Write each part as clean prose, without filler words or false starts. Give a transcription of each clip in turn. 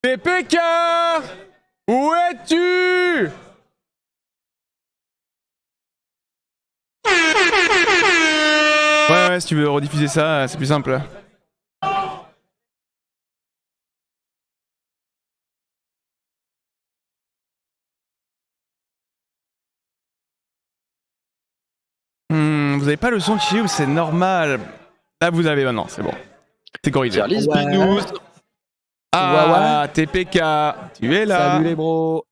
TPK, où es-tu? Ouais, si tu veux rediffuser ça, c'est plus simple. Vous avez pas le son qui ou c'est normal? Là, vous avez maintenant, c'est bon. C'est corrigé. Tierlist Binous. Ah, TPK, tu es là. Salut les bros.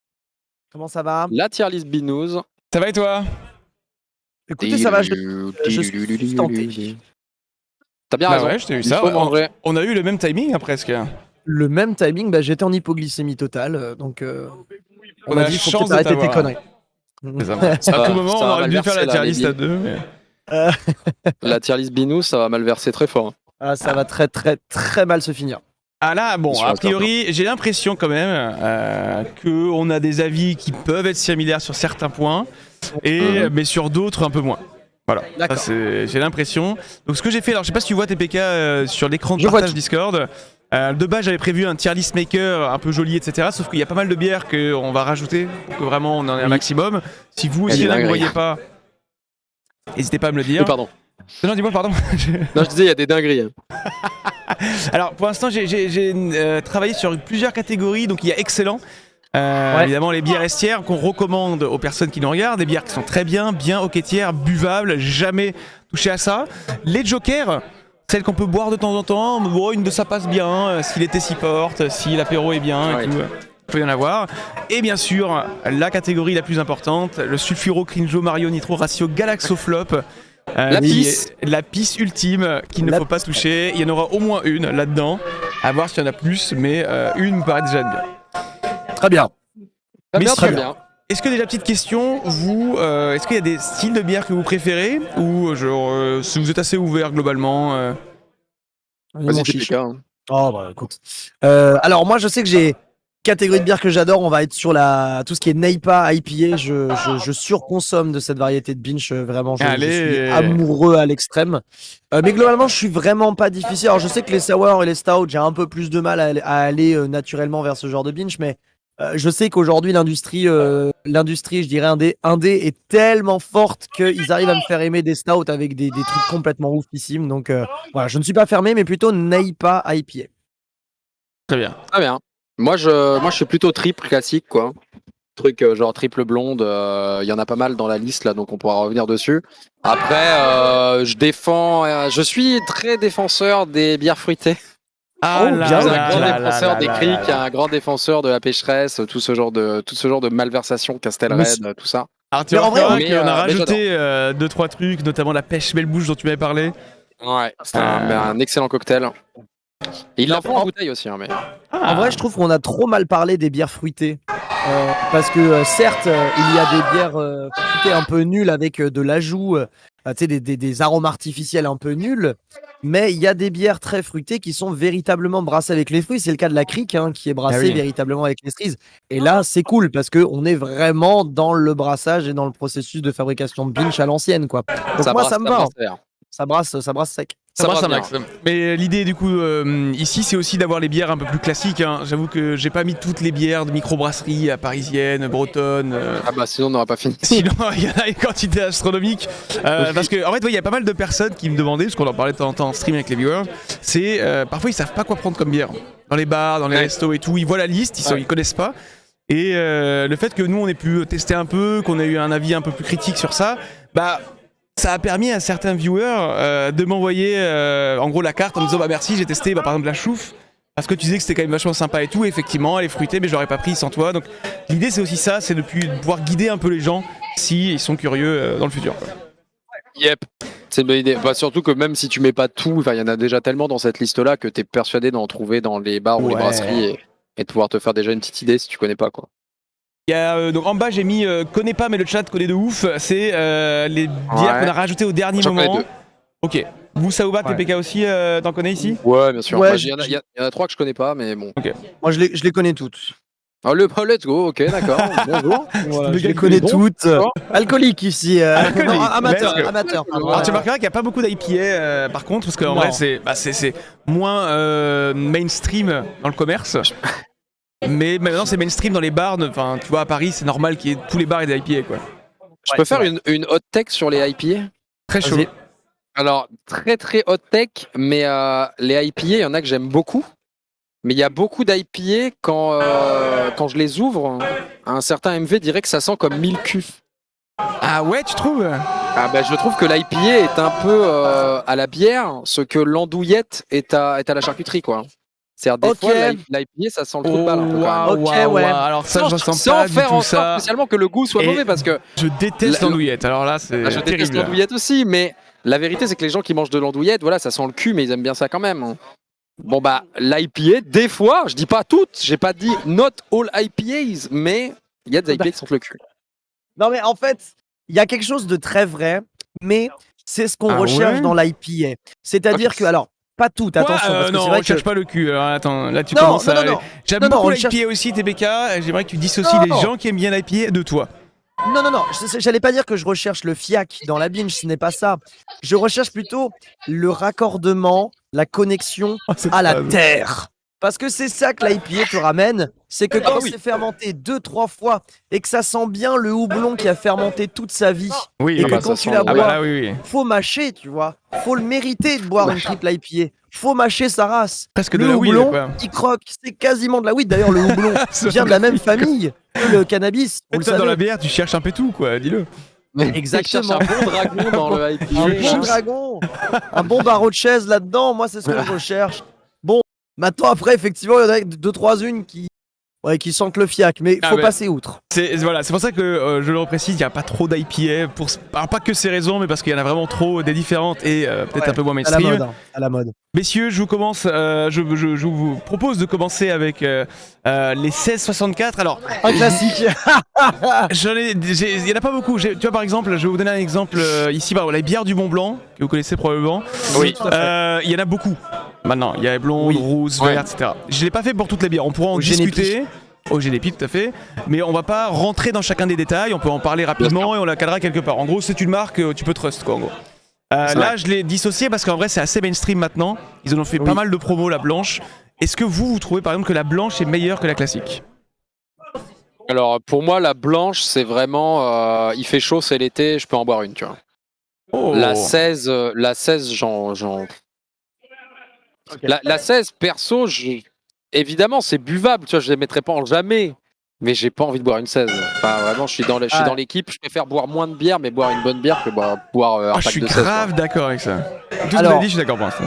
Comment ça va? La Tierlist Binous. Ça va et toi? Écoutez, ça va, je suis tenté. T'as bien Bah raison. ouais, je t'ai eu ça. On a eu le même timing hein, presque. Le même timing, bah, j'étais en hypoglycémie totale, donc on On m'a a dit faut chance peut-être de arrêter tes t'avoir. conneries. À tout moment, on ça aurait va dû mal faire la verser, tier list là, à deux. Mais... La Tierlist Binous, ça va mal verser très fort. Ah, ça va très très très mal se finir. Ah là, bon, Sur a un priori, j'ai l'impression quand même qu'on a des avis qui peuvent être similaires sur certains points, mais sur d'autres un peu moins. Voilà, ça, j'ai l'impression. Donc ce que j'ai fait, alors je sais pas si tu vois TPK sur l'écran de partage Discord. De base, j'avais prévu un tier list maker un peu joli, etc. Sauf qu'il y a pas mal de bières qu'on va rajouter pour que vraiment on en ait un maximum. Si vous aussi, là, vous ne voyez pas, n'hésitez pas à me le dire. Oui, pardon. Non, dis-moi, pardon. Non, je disais, il y a des dingueries. Alors, pour l'instant, j'ai travaillé sur plusieurs catégories. Donc, il y a excellent. Évidemment, les bières estières qu'on recommande aux personnes qui nous regardent. Des bières qui sont très bien, bien hoquetières, buvables, jamais touché à ça. Les jokers, celles qu'on peut boire de temps en temps. Bon, une de ça passe bien, si l'été s'y porte, si l'apéro est bien et tout. Il peut y en avoir. Et bien sûr, la catégorie la plus importante, le Sulfuro Crinjo Mario Nitro Ratio Galaxoflop. La pisse ultime qu'il ne faut pas toucher. Il y en aura au moins une là-dedans. À voir s'il y en a plus, mais une me paraît déjà bien. Très bien. Très bien. Est-ce que déjà petite question, vous, est-ce qu'il y a des styles de bière que vous préférez ou genre si vous êtes assez ouvert globalement Vas-y, TPK. Oh bah écoute. Alors moi je sais que j'ai catégorie de bière que j'adore, on va être sur tout ce qui est Neipa, IPA, je surconsomme de cette variété de binge, vraiment, je suis amoureux à l'extrême. Mais globalement, je suis vraiment pas difficile. Alors je sais que les sour et les stout, j'ai un peu plus de mal à aller naturellement vers ce genre de binge, mais je sais qu'aujourd'hui l'industrie, je dirais indé est tellement forte qu'ils arrivent à me faire aimer des stouts avec des trucs complètement oufissimes. Donc voilà, je ne suis pas fermé, mais plutôt Neipa, IPA. Très bien. Très bien. Moi, je suis plutôt triple classique, quoi. Truc genre triple blonde, il y en a pas mal dans la liste, là, donc on pourra revenir dessus. Après, je suis très défenseur des bières fruitées. Un grand défenseur des criques, un grand défenseur de la pécheresse, tout ce genre de malversation, Castel Red, tout ça. Alors tu vois, on a rajouté 2-3 trucs, notamment la pêche belle bouche dont tu m'avais parlé. Ouais, c'est un excellent cocktail. Et ils l'en font en bouteille aussi, hein, mais... En vrai, je trouve qu'on a trop mal parlé des bières fruitées. Parce que certes, il y a des bières fruitées un peu nulles avec de l'ajout, des arômes artificiels un peu nuls. Mais il y a des bières très fruitées qui sont véritablement brassées avec les fruits. C'est le cas de la Crique, qui est brassée véritablement avec les cerises. Et là, c'est cool parce qu'on est vraiment dans le brassage et dans le processus de fabrication de binge à l'ancienne, quoi. Donc ça moi, ça me va. Ça brasse sec. Ça brasse un max. Mais l'idée du coup ici c'est aussi d'avoir les bières un peu plus classiques. Hein. J'avoue que j'ai pas mis toutes les bières de microbrasserie parisienne, bretonne. Ah bah sinon on n'aurait pas fini. Sinon il y en a une quantité astronomique. Parce que en fait il y a pas mal de personnes qui me demandaient, parce qu'on en parlait de temps en temps en stream avec les viewers, c'est parfois ils savent pas quoi prendre comme bière. Dans les bars, dans les restos et tout, ils voient la liste, ils connaissent pas. Et le fait que nous on ait pu tester un peu, qu'on ait eu un avis un peu plus critique sur ça, bah ça a permis à certains viewers de m'envoyer en gros la carte en me disant bah merci, j'ai testé par exemple la chouffe parce que tu disais que c'était quand même vachement sympa et tout, et effectivement elle est fruitée mais je l'aurais pas pris sans toi. Donc l'idée c'est aussi ça, c'est de pouvoir guider un peu les gens s'ils sont curieux dans le futur, quoi. Yep, c'est une bonne idée. Bah, surtout que même si tu mets pas tout, il y en a déjà tellement dans cette liste là que tu es persuadé d'en trouver dans les bars ou les brasseries et de pouvoir te faire déjà une petite idée si tu connais pas, quoi. Il y a, donc en bas j'ai mis connais pas mais le chat connaît de ouf, c'est les bières qu'on a rajoutées au dernier moment. Ok, vous ça vous va, TPK aussi, t'en connais ici? Ouais bien sûr, il y en a 3 que je connais pas mais bon. Okay. Moi je les connais toutes. Oh, let's go, ok d'accord, bonjour. Voilà, je les connais toutes. Alcoolique ici, non, amateur. Alors tu remarqueras qu'il n'y a pas beaucoup d'IPA par contre, parce qu'en vrai c'est moins mainstream dans le commerce. Mais maintenant c'est mainstream dans les bars. Enfin, tu vois, à Paris, c'est normal qu'il y ait tous les bars et des IPA, quoi. Je peux faire une hot tech sur les IPA? Très chaud. Vas-y. Alors, très très hot tech, mais les IPA, il y en a que j'aime beaucoup. Mais il y a beaucoup d'IPA, quand je les ouvre, un certain MV dirait que ça sent comme mille cuves. Ah ouais, tu trouves? Ah ben, je trouve que l'IPA est un peu à la bière ce que l'andouillette est à la charcuterie, quoi. C'est-à-dire, des fois, l'IPA, ça sent le trou de balle un peu, quand même. Ok, ouais. Alors ça, je ressens Sans pas du faire tout en sorte ça. spécialement que le goût soit Et mauvais, parce que je déteste l'andouillette. Alors là, c'est je déteste terrible. l'andouillette aussi, mais la vérité, c'est que les gens qui mangent de l'andouillette, voilà, ça sent le cul, mais ils aiment bien ça quand même. Bon bah, l'IPA, des fois, je dis pas toutes, j'ai pas dit not all IPAs, mais il y a des IPA qui sentent le cul. Non, mais en fait, il y a quelque chose de très vrai, mais c'est ce qu'on recherche dans l'IPA. C'est-à-dire que, alors, pas tout, attention. Parce que non, c'est vrai on cherche que... pas le cul. Alors, attends, là tu Non, commences non, à. non, non. J'aime Non, non, beaucoup on l'IPA cherche- aussi, TBK. J'aimerais que tu dissocies Non. les gens qui aiment bien l'IPA de toi. Non, non, non, j'allais pas dire que je recherche le fiac dans la binge, ce n'est pas ça. Je recherche plutôt le raccordement, la connexion à la terre. Parce que c'est ça que l'IPA te ramène, c'est que quand c'est fermenté 2-3 fois et que ça sent bien le houblon qui a fermenté toute sa vie, Oui, et que quand tu la bois, là, oui. faut mâcher, tu vois. Faut le mériter de boire une triple IPA. Faut mâcher sa race. Presque Le de la weed, houblon, quoi. il croque, c'est quasiment de la weed. D'ailleurs, le houblon vient de la même famille que le cannabis. Vous le Toi, dans savez. la bière, tu cherches un peu tout, quoi. Dis-le. Exactement. Il cherche un bon dragon dans le IPA. Un bon dragon, un bon barreau de chaise là-dedans, moi c'est ce que je recherche. Bon, maintenant après, effectivement, il y en a 2-3 qui sentent le fiac, mais faut passer outre. C'est pour ça que je le reprécise, il n'y a pas trop d'IPA. Alors, pas que ces raisons, mais parce qu'il y en a vraiment trop, des différentes et peut-être un peu moins mainstream. À la mode, hein, à la mode. Messieurs, je vous propose de commencer avec les 1664. Alors, un classique. Il y en a pas beaucoup. Tu vois, par exemple, je vais vous donner un exemple ici, la bière du Mont Blanc, que vous connaissez probablement. Oui. Il y en a beaucoup. Maintenant, il y a blonde, rousse, verte, etc. Je l'ai pas fait pour toutes les bières. On pourra en discuter. Au GDP, tout à fait. Mais on va pas rentrer dans chacun des détails. On peut en parler rapidement et on la calera quelque part. En gros, c'est une marque, tu peux trust, quoi, en gros. Là, je l'ai dissocié parce qu'en vrai, c'est assez mainstream maintenant. Ils en ont fait pas mal de promos, la blanche. Est-ce que vous trouvez par exemple que la blanche est meilleure que la classique? Alors, pour moi, la blanche, c'est vraiment. Il fait chaud, c'est l'été, je peux en boire une, tu vois. Oh. La 16, Okay. La 16, perso, évidemment, c'est buvable, tu vois, je les mettrai pas en jamais. Mais j'ai pas envie de boire une 16. Enfin, vraiment, je suis dans l'équipe, je préfère boire moins de bière, mais boire une bonne bière que boire un pack de 16. Je suis grave d'accord avec ça. Tout ce que tu as dit, je suis d'accord pour l'instant.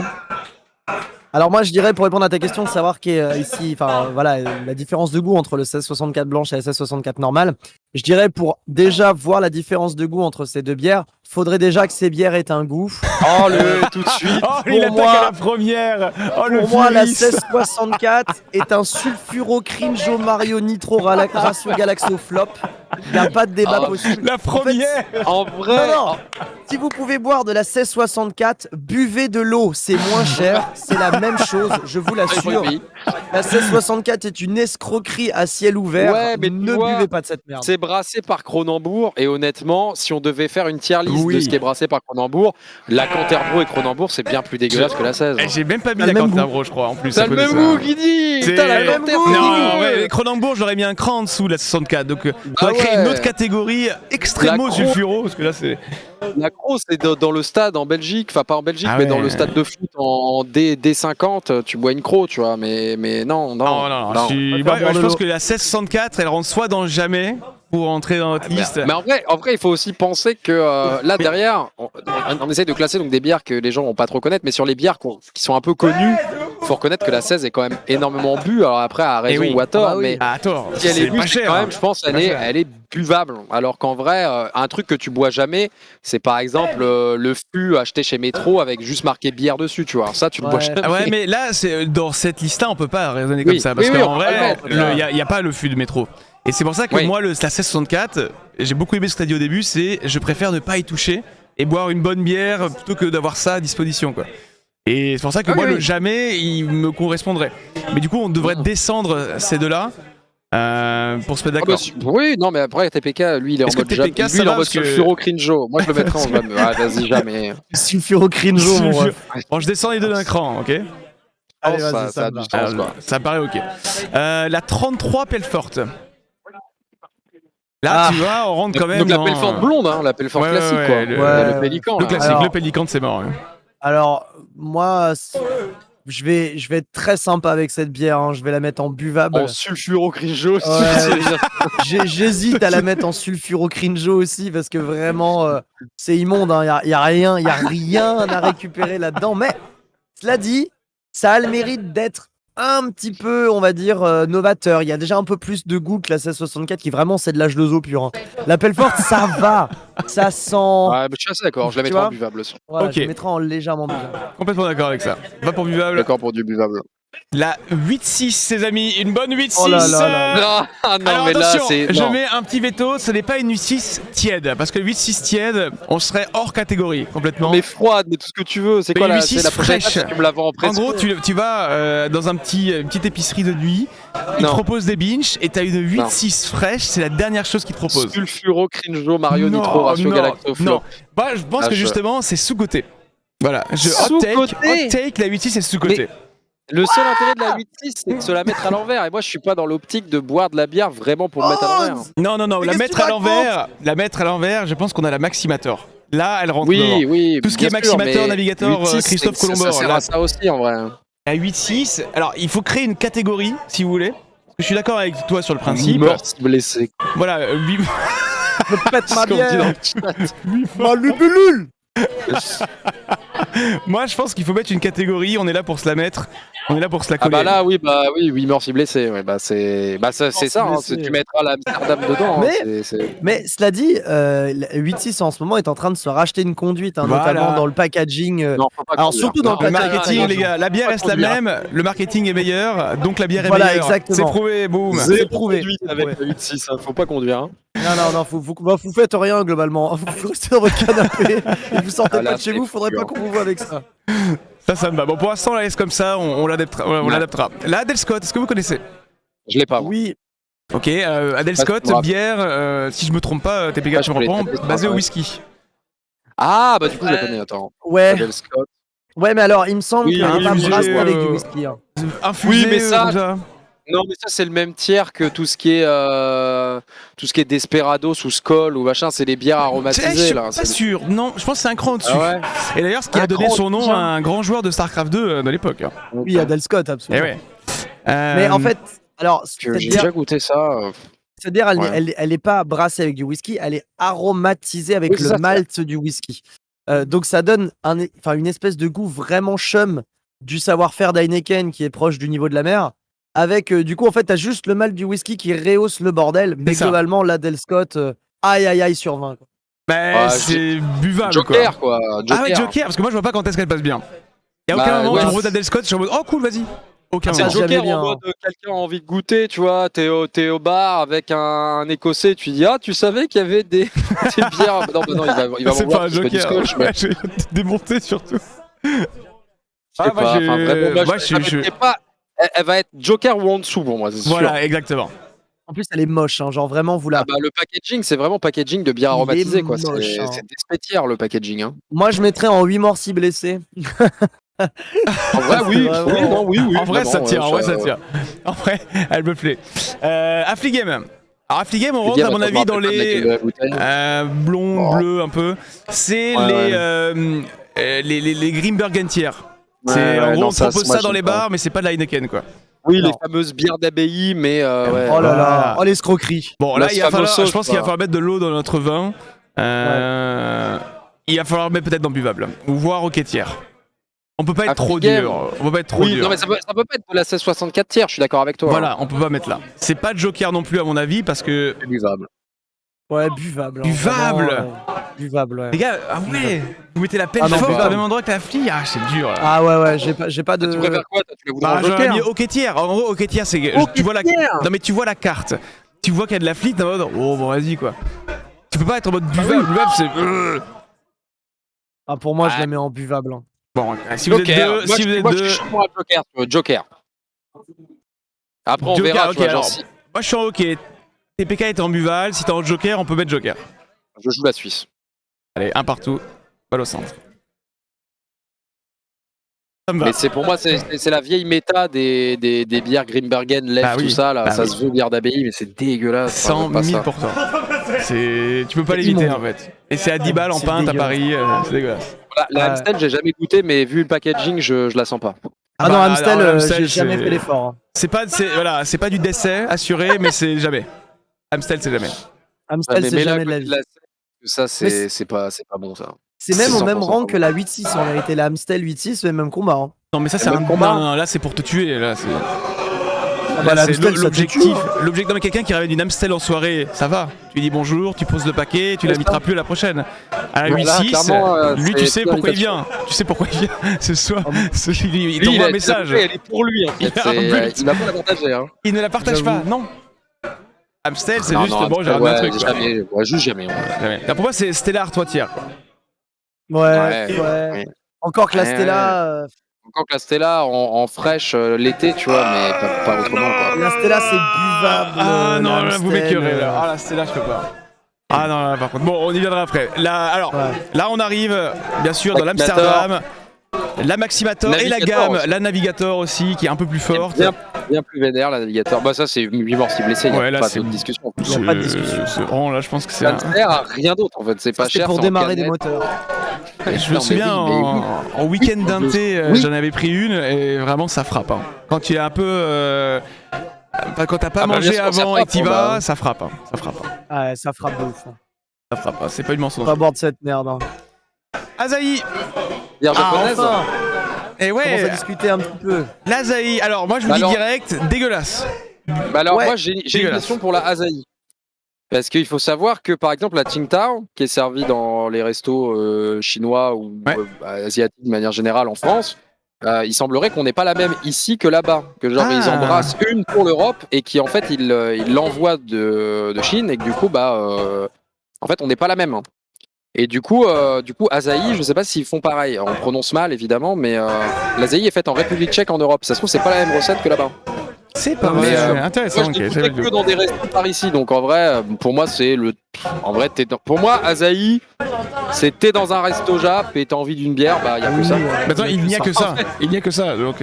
Alors moi je dirais, pour répondre à ta question, de savoir ici, enfin voilà, la différence de goût entre le 1664 blanche et la 1664 normale, je dirais pour déjà voir la différence de goût entre ces deux bières, faudrait déjà que ces bières aient un goût. Oh tout de suite. Oh, il attaque à la première. Oh, pour moi, la 1664 est un sulfuro-crinjo Mario Nitro ratio Galaxo Flop. Il n'y a pas de débat possible. La première. En vrai. Non. Si vous pouvez boire de la 1664, buvez de l'eau, c'est moins cher, c'est la même chose, je vous l'assure. La 1664 est une escroquerie à ciel ouvert, mais ne buvez pas de cette merde. C'est brassé par Kronenbourg, et honnêtement, si on devait faire une tier list de ce qui est brassé par Kronenbourg, la Canterbro et Kronenbourg, c'est bien plus dégueulasse que la 16. J'ai même pas mis la Canterbro, je crois, en plus. T'as le même goût, Guidi. T'as la Canterbro. Non, mais Kronenbourg, j'aurais mis un cran en dessous, la 64, donc on va créer une autre catégorie, extrêmement sulfuro, parce que là, c'est... La Cro, c'est dans le stade en Belgique, enfin pas en Belgique, mais dans le stade de foot en D50, tu bois une Cro, tu vois, mais non. Je pense que la 1664, elle rentre soit dans jamais pour entrer dans notre liste. Mais en vrai, il faut aussi penser que là derrière, on essaye de classer donc des bières que les gens vont pas trop connaître, mais sur les bières qui sont un peu connues, faut reconnaître que la 16 est quand même énormément bu. Alors après, à raison ou à tort, mais si elle est bu, quand même, je pense, elle est buvable. Alors qu'en vrai, un truc que tu bois jamais, c'est par exemple le fût acheté chez Métro avec juste marqué bière dessus, tu vois. Alors ça, tu le bois jamais. Ouais, mais là, dans cette liste-là, on peut pas raisonner comme ça, parce qu'en vrai, il y a pas le fût de Métro. Et c'est pour ça que moi, la 1664, j'ai beaucoup aimé ce que tu as dit au début, c'est je préfère ne pas y toucher et boire une bonne bière plutôt que d'avoir ça à disposition, quoi. Et c'est pour ça que moi, le jamais, il me correspondrait. Mais du coup, on devrait descendre ces deux-là pour se mettre d'accord. Oui, non, mais après, TPK, lui, il est en mode jamais. Lui, il est en mode sulfuro crinjo. Moi, je le mettrais en jamais. Vas-y, jamais. Sulfuro crinjo, Bon, je descends les deux d'un cran, ok? Allez, vas-y, ça ça a me du va. sens, quoi. Ça paraît ok. La 33 Pelfort. Là, tu vois, on rentre quand même Donc la dans... Pelfort blonde, hein, la Pelfort Ouais, classique, ouais, quoi. ouais, Le pélican. Le là. classique, Alors- le pélican, c'est mort. Alors, moi, je vais être très sympa avec cette bière. Hein. Je vais la mettre en buvable. En sulfuro-cringeau. Ouais, j'hésite à la mettre en sulfuro-cringeau aussi parce que vraiment, c'est immonde. Il hein. y a rien à récupérer là-dedans. Mais cela dit, ça a le mérite d'être un petit peu, on va dire, novateur. Il y a déjà un peu plus de goût que la 1664 qui vraiment c'est de l'âge de zo pur. Hein. La Pelfort, ça va, ça sent. Ouais, mais je suis assez d'accord, je la Tu mettrai en vois buvable aussi. Voilà, Ok. je mettrai en légèrement buvable. Complètement d'accord avec ça. Va pour buvable. D'accord pour du buvable. La 8-6, ses amis. Une bonne 8-6. Oh là là là Non, ah non, Alors mais là, attention, c'est. je non. mets un petit veto, ce n'est pas une 8-6 tiède, parce que 8-6 tiède, on serait hors catégorie complètement. Mais froide, mais tout ce que tu veux. C'est Mais quoi une la, 8-6 c'est la prochaine fraîche. étape, tu me la vends en En pression. gros, tu vas dans une petite épicerie de nuit, ils te Non. proposent des binges et tu as une 8-6 fraîche, c'est la dernière chose qu'ils te proposent. Sulfuro, cringeau, Mario, Non, Nitro, ratio, non, galacto, flow. non. Bah, je pense Ah, que je- justement, c'est sous-côté. Voilà, hot Sous-coté. take, la 8-6 est sous-côté. Le seul intérêt de la 8-6, c'est de se la mettre à l'envers. Et moi, je suis pas dans l'optique de boire de la bière vraiment pour me mettre à l'envers. Non, Mais la qu'est-ce mettre que tu à l'envers, je pense qu'on a la Maximator. Là, elle rentre dedans. Oui, oui. Tout ce qui est bien sûr, Maximator, mais Navigator, 8-6, Christophe ça Colombor, sert là. à ça aussi, en vrai. À 8-6, alors il faut créer une catégorie, si vous voulez. Parce que je suis d'accord avec toi sur le principe. Mort si blessé. Voilà, Je pète ma Ce qu'on dit dans bière. le chat. Ma lubulule. moi je pense qu'il faut mettre une catégorie, on est là pour se la mettre, on est là pour se la Ah coller. bah là, oui, mort si blessé. Ouais, bah c'est ça. Hein, blessé. tu mettras l'Amsterdam dedans. Mais- hein, c'est- Mais cela dit, la 8.6 en ce moment est en train de se racheter une conduite, hein, Voilà. notamment dans le packaging. Non, faut pas Alors, conduire. surtout dans Non, le Le packaging, marketing, les gars, la bière Pas reste la conduire. même, le marketing est meilleur, donc la bière est Voilà, meilleure. exactement. C'est prouvé, boum. C'est Zéro prouvé, conduite c'est avec prouvé. la 8-6, hein, faut pas conduire. Hein. Non, vous faites rien globalement. Vous restez dans votre canapé et vous sortez Ah, là, pas de chez c'est vous, faudrait dur. pas qu'on vous voit avec ça. Ça me va. Bon, pour l'instant, on la laisse comme ça, on l'adaptera. On Ouais. l'adaptera. La Adel Scott, est-ce que vous connaissez? Je l'ai pas. moi. Oui, Ok, Adel Pas Scott, moi. bière, si je me trompe pas, TPK, Ah, je me je l'ai reprends, tapé, basée au ouais. whisky. Ah, bah du coup, je la connais. Attends. ouais. Adel Scott. Ouais, mais alors, il me semble Oui, qu'il oui, va infusé, brasser avec du euh, whisky. Hein. Infusé, Oui, mais ça- comme ça. Non, mais ça, c'est le même tiers que tout ce qui est Desperados ou Skol ou machin. C'est les bières Je aromatisées, suis là. pas C'est- sûr. Non, je pense que c'est un cran au-dessus. Ah ouais. Et d'ailleurs, ce qui Un a donné cran son nom au-dessus. à un grand joueur de StarCraft 2 de l'époque. hein. Oui, Adel Scott, Eh absolument. ouais. Mais en fait, alors, Que cette J'ai bière, déjà goûté ça. c'est-à-dire, elle, Ouais. elle est pas brassée avec du whisky, elle est aromatisée avec Oui, c'est le ça, malt du whisky. Donc ça donne une espèce de goût vraiment chum du savoir-faire d'Heineken qui est proche du niveau de la mer. Avec du coup, en fait, t'as juste le malt du whisky qui rehausse le bordel, mais ça. globalement, l'Adel Scott, aïe sur 20. Quoi. Bah, Ouais, c'est buvable Joker, quoi. quoi. Ah ouais, Joker, parce que moi je vois pas quand est-ce qu'elle passe bien. Il y a aucun Bah, moment où ouais. tu me vois Adel Scott, je suis en mode oh cool, vas-y. Aucun C'est un moment. jamais Joker bien, en hein. mode quelqu'un a envie de goûter, tu vois. T'es au bar avec un écossais, tu dis ah, tu savais qu'il y avait des bières. Non, bah non, il va C'est m'en pas voir un parce que du Joker. scotch, mais Ouais, je vais te démonter surtout. je sais Ah, moi, pas. j'ai- Enfin, vraiment, moi, moi, je je- mettrais pas. Elle va être Joker ou en dessous pour moi, c'est sûr. Voilà, exactement. En plus, elle est moche, hein, genre vraiment, vous la. Ah bah, le packaging, c'est vraiment packaging de bière Il est aromatisée, quoi. moche, C'est hein. c'est despétière, le packaging. Hein. Moi, je mettrais en 8 morts 6 blessés. En vrai, oui, Vraiment. oui, non, oui, oui. En vrai, vraiment, ça tient, en vrai, ça ouais. tient. En vrai, elle me plaît. Affligame. Alors, Affligame, on rentre, Dire, à mon attends, je me avis, dans rappelle pas de les la bouteille. blond, Oh. bleu, un peu. C'est Ouais, les Grimberg entières. Ouais, C'est en ouais, gros, non, on te ça, propose moi, ça dans j'aime les pas. bars, mais c'est pas de la Heineken, quoi. Oui, Non. les fameuses bières d'abbaye, mais ouais. Oh là là, Voilà. oh l'escroquerie. Bon, La là, il va falloir, famosos, je pense qu'il va quoi. falloir mettre de l'eau dans notre vin. Il va falloir mettre peut-être dans buvable, ou voire au quêtière. On peut pas être trop Affligame. dur. On peut pas être trop Oui, dur. non, mais ça peut pas être de la 1664 tiers, je suis d'accord avec toi. Voilà, on peut pas mettre là. C'est pas Joker non plus à mon avis parce que C'est buvable. Ouais, buvable. hein, Buvable. vraiment, buvable, ouais. les gars, ah ouais, vous mettez la pelle Ah non, forte buvable. au même endroit que la flie, ah c'est dur. Là. Ah ouais, j'ai pas de. Tu préfères quoi toi, tu la voudrais Bah, en j'aurais Joker mis au quêtière. En gros, au quêtière, c'est tu vois la. Non mais tu vois la carte. Tu vois qu'il y a de la flie, t'es en mode oh bon vas-y quoi. Tu peux pas être en mode buvable. Buvable c'est. Ah, pour moi, je Ah. la mets en buvable. hein. Bon, si vous êtes Joker. deux, Moi, si vous êtes moi, je deux. suis chaud pour un Joker, tu vois, Joker. Après, on Joker, verra, ok, tu vois, alors. genre, si Moi je suis en ok. TPK est en buvable, si t'es en Joker, on peut mettre Joker. je joue la Suisse. Allez, un partout, balle au centre. Mais c'est pour moi, c'est la vieille méta des bières Grimbergen, Lef, tout ça. Là, ça se veut bière d'abbaye, mais c'est dégueulasse. 100 000 pour toi. Tu peux pas l'éviter en fait. Et c'est à 10 balles en pinte à Paris, c'est dégueulasse. Voilà, la Amstel, j'ai jamais goûté, mais vu le packaging, je la sens pas. Ah non, Amstel, j'ai jamais fait l'effort. C'est pas du décès assuré, mais c'est jamais. Amstel, c'est jamais. Amstel, c'est jamais de la vie. Ça, c'est pas bon ça. C'est même au même rang que la 8.6 en vérité. La Amstel 8.6, c'est le même combat. Hein. Non, mais ça, c'est un combat. Non, là, c'est pour te tuer. Là, c'est. L'objectif. Non, mais quelqu'un qui ramène une Amstel en soirée, ça va. Tu lui dis bonjour, tu poses le paquet, tu l'inviteras plus à la prochaine. À la 8.6, lui, tu sais pourquoi il vient. Tu sais pourquoi il vient ce soir. Il t'envoie un message. Elle est pour lui en fait. Il va pas la partager. Hein. Il ne la partage pas, non. Amstel, c'est juste bon, j'ai un truc. Juste jamais. Pour moi, c'est Stella Artois-Tiers. Ouais. Encore que la Stella. Encore que la Stella en fraîche l'été, tu vois, mais pas autrement quoi. La Stella, c'est buvable. Ah non, là, vous m'écœurez là. Ah la Stella, je peux pas. Ah non, là, par contre. Bon, on y viendra après. Là, là, on arrive, bien sûr, dans l'Amsterdam. La Maximator et la gamme, la Navigator aussi, qui est un peu plus forte. Bien plus vénère, la Navigator. Bah, ça, c'est 8 morts si blessé. Il n'y a pas de discussion. Il n'y a pas de discussion. Bon, là, je pense que c'est. Ça ne sert à rien d'autre en fait. C'est pas cher. Pour démarrer des moteurs. Je me souviens en week-end d'un thé, j'en avais pris une et vraiment ça frappe. Hein. Quand tu es un peu. Quand t'as pas mangé avant et que t'y vas, ça frappe. Hein. Ça frappe. Hein. Ouais, ça frappe de ouf. Hein. Ça frappe. Hein. C'est pas une mensonge. On va boire de cette merde. Hein. Asahi. Bière japonaise. Enfin. Et ouais. On commence à discuter un petit peu. L'Asahi. Alors moi je vous dis direct, dégueulasse. Bah alors moi j'ai une question pour la Asahi. Parce qu'il faut savoir que par exemple la Tsingtao, qui est servie dans les restos chinois ou asiatiques de manière générale en France, il semblerait qu'on n'ait pas la même ici que là-bas. Que genre ils embrassent une pour l'Europe et qui en fait ils l'envoient de Chine et que du coup en fait on n'est pas la même. Et du coup Asahi, je sais pas s'ils font pareil. On prononce mal évidemment, mais l'Asahi est faite en République tchèque en Europe. Ça se trouve c'est pas la même recette que là-bas. C'est pas mal, intéressant. Moi, je n'ai que dans des restos par ici, donc en vrai, pour moi, c'est le. En vrai, pour moi, Asahi, c'est t'es dans un resto Jap et t'as envie d'une bière, bah il y a que ça. Maintenant, il n'y a que ça. Il n'y a que ça. Donc.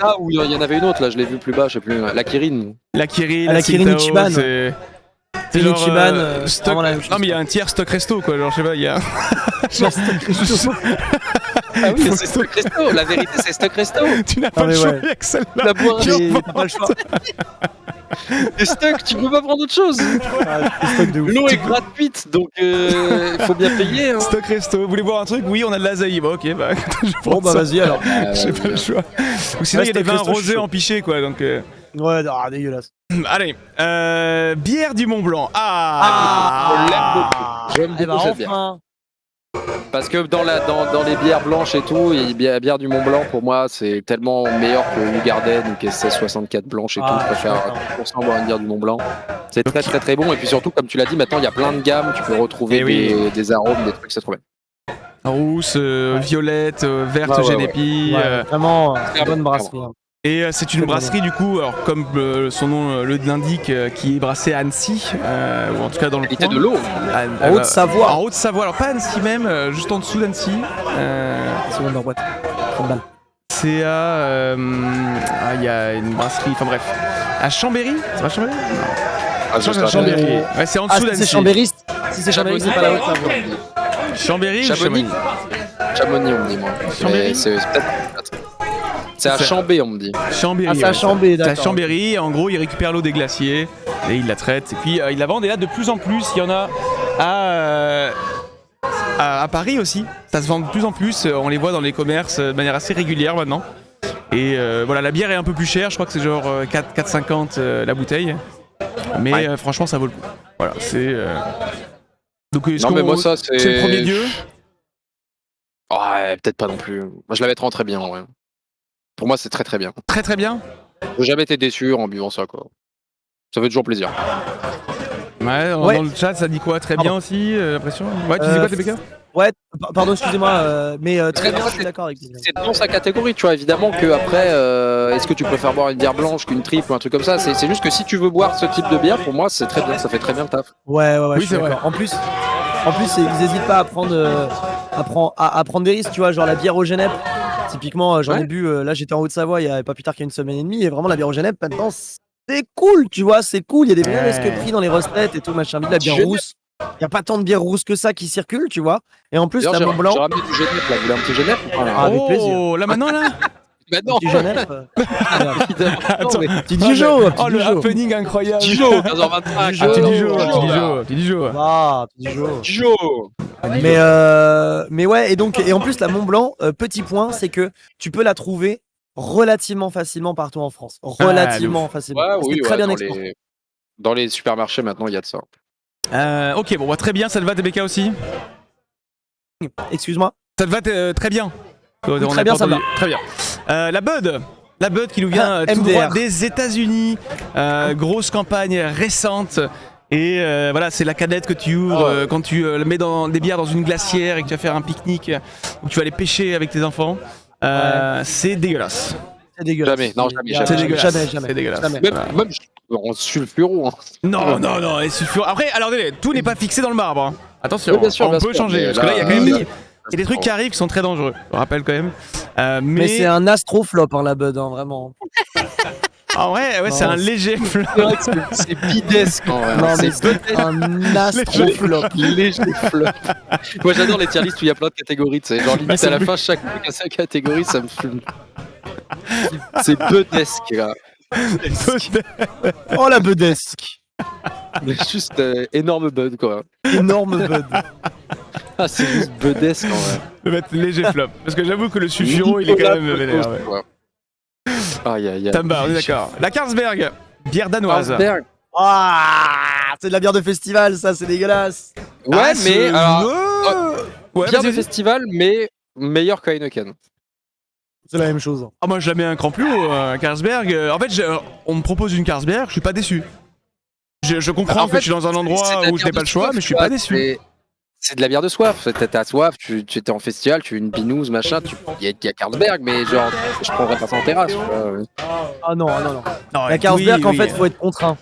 Ah, ou il y en avait une autre là, je l'ai vu plus bas, je sais plus. La Kirin. La Kirin Ichiban. C'est genre stock. Non mais il y a un tiers stock resto quoi. Genre je sais pas, il y a. Stock resto. Ah oui, c'est stock resto. La vérité, c'est stock resto. Tu n'as pas le choix avec celle-là. La boire. T'as pas le choix. Et stock, tu peux pas prendre autre chose. L'eau est gratuite, donc il faut bien payer. Hein. Stock resto. Vous voulez boire un truc? Oui, on a de l'Asahi. Bon, ok, bah. Bon, bah vas-y alors. J'ai pas le choix. Ou sinon, il y a des vins rosés en piché, quoi. Donc. Ouais, dégueulasse. Allez, bière du Mont Blanc. J'aime beaucoup cette bière. Parce que dans les bières blanches et tout, bière du Mont Blanc pour moi c'est tellement meilleur que Hugarden ou que 64 blanche et tout. Je préfère 100% boire une bière du Mont Blanc. C'est très très très bon et puis surtout comme tu l'as dit maintenant il y a plein de gammes, tu peux retrouver des arômes, des trucs, c'est trop bien. Rousse, violette, verte, génépi. Vraiment une bonne brasserie. Et c'est une brasserie du coup, alors comme son nom l'indique, qui est brassée à Annecy, ou en tout cas dans le coin. de l'eau. En Haute-Savoie. En Haute-Savoie, alors pas Annecy même, juste en dessous d'Annecy. Seconde en boîte. 30 balles. C'est à... il y a une brasserie, enfin bref. À Chambéry? C'est pas Chambéry? Non. Chambéry. Ouais, c'est en dessous d'Annecy. Si c'est Chambéry, c'est pas la Haute-Savoie. Chambéry ou Chamonix? Chamonix on me dit moi. Chambéry. C'est peut-être... C'est à Chambé, on me dit. Chambéry. C'est à Chambé, d'accord. C'est à Chambéry. En gros, ils récupèrent l'eau des glaciers et ils la traitent. Et puis, ils la vendent. Et là, de plus en plus, il y en a à Paris aussi. Ça se vend de plus en plus. On les voit dans les commerces de manière assez régulière maintenant. Et voilà, la bière est un peu plus chère. Je crois que c'est genre 4,50 la bouteille. Mais franchement, ça vaut le coup. Voilà, c'est. Donc, non, mais moi, ça, c'est le premier dieu. Ouais, peut-être pas non plus. Moi, je la mettrais très bien, en vrai. Pour moi, c'est très très bien. Très très bien. J'ai jamais été déçu en buvant ça, quoi. Ça fait toujours plaisir. Ouais, dans le chat, ça dit quoi? Très bien aussi, l'impression. Ouais, tu dis quoi, TBK? Ouais, pardon, excusez-moi, mais très bien, je suis d'accord avec vous. C'est dans sa catégorie, tu vois, évidemment que après, est-ce que tu préfères boire une bière blanche qu'une triple ou un truc comme ça? C'est juste que si tu veux boire ce type de bière, pour moi, c'est très bien, ça fait très bien le taf. Ouais, oui, c'est vrai. En plus, ils n'hésitent pas à prendre des risques, tu vois, genre la bière au Genep. Typiquement, j'en ai bu, là j'étais en Haute-Savoie il y a pas plus tard qu'une semaine et demie, et vraiment la bière au Genève, maintenant, c'est cool, tu vois, c'est cool. Il y a des bières esqueprix dans les recettes et tout, machin, de la bière rousse. Il n'y a pas tant de bière rousse que ça qui circule, tu vois. Et en plus, la Mont Blanc. J'ai ramené du Genève, là. Vous voulez un petit Genève avec plaisir. Oh, là maintenant, là Maintenant, Petit Genève. Attends, Petit Dijon. Oh, le happening incroyable. Dijon, 15h25. Petit Dijon. Ah, petit Dijon. Dijon. Mais ouais, et en plus, la Mont Blanc, petit point, c'est que tu peux la trouver relativement facilement partout en France. Relativement facilement. Ouais, oui, très bien exporté. Dans les supermarchés, maintenant, il y a de ça. Ok, bon, très bien, ça te va, TBK aussi? Excuse-moi. Ça te va très bien? Très bien, ça va. Très bien. La Bud qui nous vient tout droit des États-Unis. Grosse campagne récente. Et voilà, c'est la canette que tu ouvres quand tu mets des bières dans une glacière et que tu vas faire un pique-nique ou tu vas aller pêcher avec tes enfants. C'est dégueulasse. C'est dégueulasse. Jamais, non, jamais. C'est dégueulasse. Jamais. C'est dégueulasse. Même en sulfuro. Hein. Non, et sulfuro. Après, alors tout n'est pas fixé dans le marbre. Hein. Attention, oui, bien sûr, on peut changer. Parce que là, il y a quand même des trucs qui arrivent qui sont très dangereux. Je le rappelle quand même. Mais c'est un astroflop, hein, la Bud, hein, vraiment. En vrai, ouais, c'est un léger flop. C'est bidesque en vrai. Non, mais c'est un astroflop. Léger flop. Moi j'adore les tier lists où il y a plein de catégories. Tu sais. Genre limite à la fin, chaque truc a sa catégorie, ça me fume. C'est bedesque là. Oh la Budesque. Juste énorme bud quoi. Énorme Bud. Ah, c'est juste bedesque en vrai. Je vais mettre léger flop. Parce que j'avoue que le sulfuro, il est quand même vénère. Ouais. Aïe. Ça me va, on est d'accord. La Carlsberg, bière danoise. Carlsberg. Ah, c'est de la bière de festival, ça, c'est dégueulasse. Ouais, mais alors, ouais, bière de festival, mais meilleur qu'Heineken. C'est la même chose. Ah, moi je la mets un cran plus haut, Carlsberg. En fait, on me propose une Carlsberg, je suis pas déçu. Je comprends que je suis dans un endroit où je n'ai pas le choix, mais je suis pas déçu. C'est de la bière de soif. T'as soif, tu étais en festival, tu veux une binouse, machin. Il y a Carlsberg, mais genre, je prendrais pas ça en terrasse. Ah non. La Carlsberg, en fait, faut être contraint.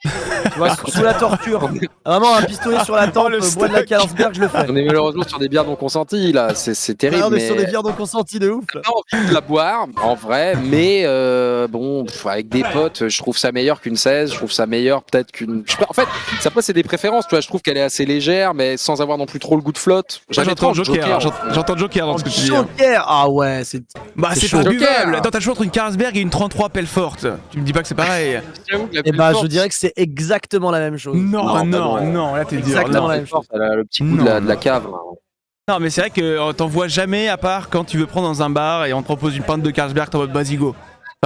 Tu vois, sous la torture. Vraiment, un pistolet sur la tempe, bois de la Carlsberg, je le fais. On est malheureusement sur des bières non consenties, là. C'est terrible. On est sur des bières non consenties de ouf. J'ai pas envie de la boire, en vrai, mais bon, avec des potes, je trouve ça meilleur qu'une 16. Je trouve ça meilleur peut-être qu'une. En fait, après, c'est des préférences. Tu vois, je trouve qu'elle est assez légère, mais sans avoir non plus trop le goût de flotte. J'entends Joker. J'entends Joker dans ce que tu dis. Joker. Ah ouais, c'est. Bah, c'est pas buvable. Attends, t'as le choix entre une Carlsberg et une 33 Pelfort. Tu me dis pas que c'est pareil. Et bah, je dirais que c'est exactement la même chose. Non, là t'es dur. Exactement la même chose. Elle a le petit goût de la cave. Là. Non, mais c'est vrai que t'en vois jamais à part quand tu veux prendre dans un bar et on te propose une pinte de Carlsberg, t'es en mode basigo.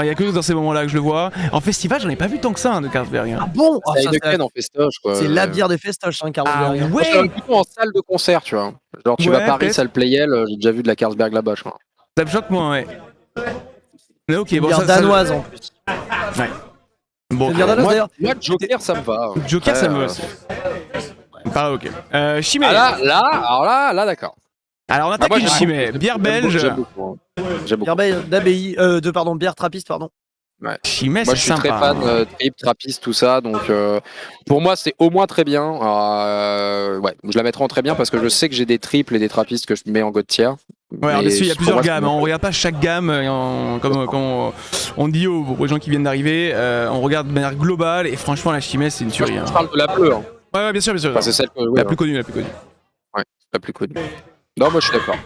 Il y a que dans ces moments-là que je le vois. En festival, j'en ai pas vu tant que ça de Carlsberg. Ah bon? C'est Heineken en festoche quoi. C'est la bière des festoches, hein, Carlsberg. Ah ouais. C'est plutôt en salle de concert, tu vois. Genre tu vas à Paris, salle Playel, j'ai déjà vu de la Carlsberg là-bas, je crois. Ça me choque moins, ouais. Mais ok, bon, bière danoise en plus. Ouais. Bon, moi, Joker, ça me va. Joker, ça me va aussi. Pas ok. Chimay. Ah là, d'accord. Alors on attaque une Chimay. Bière belge. J'aime beaucoup. Bière d'abbaye, bière trappiste, pardon. Ouais. Chimay, moi, je suis très fan trip, trappiste, tout ça. Donc, pour moi, c'est au moins très bien. Ouais, je la mettrai en très bien parce que je sais que j'ai des triples et des trappistes que je mets en god tier. Ouais, en dessus, il y a plusieurs gammes. On regarde pas chaque gamme, comme on dit aux gens qui viennent d'arriver. On regarde de manière globale et franchement, la Chimay, c'est une tuerie. Je parle de la bleue. Hein. Ouais, bien sûr. Enfin, c'est celle la plus connue. Ouais, la plus connue. Non, moi, je suis d'accord.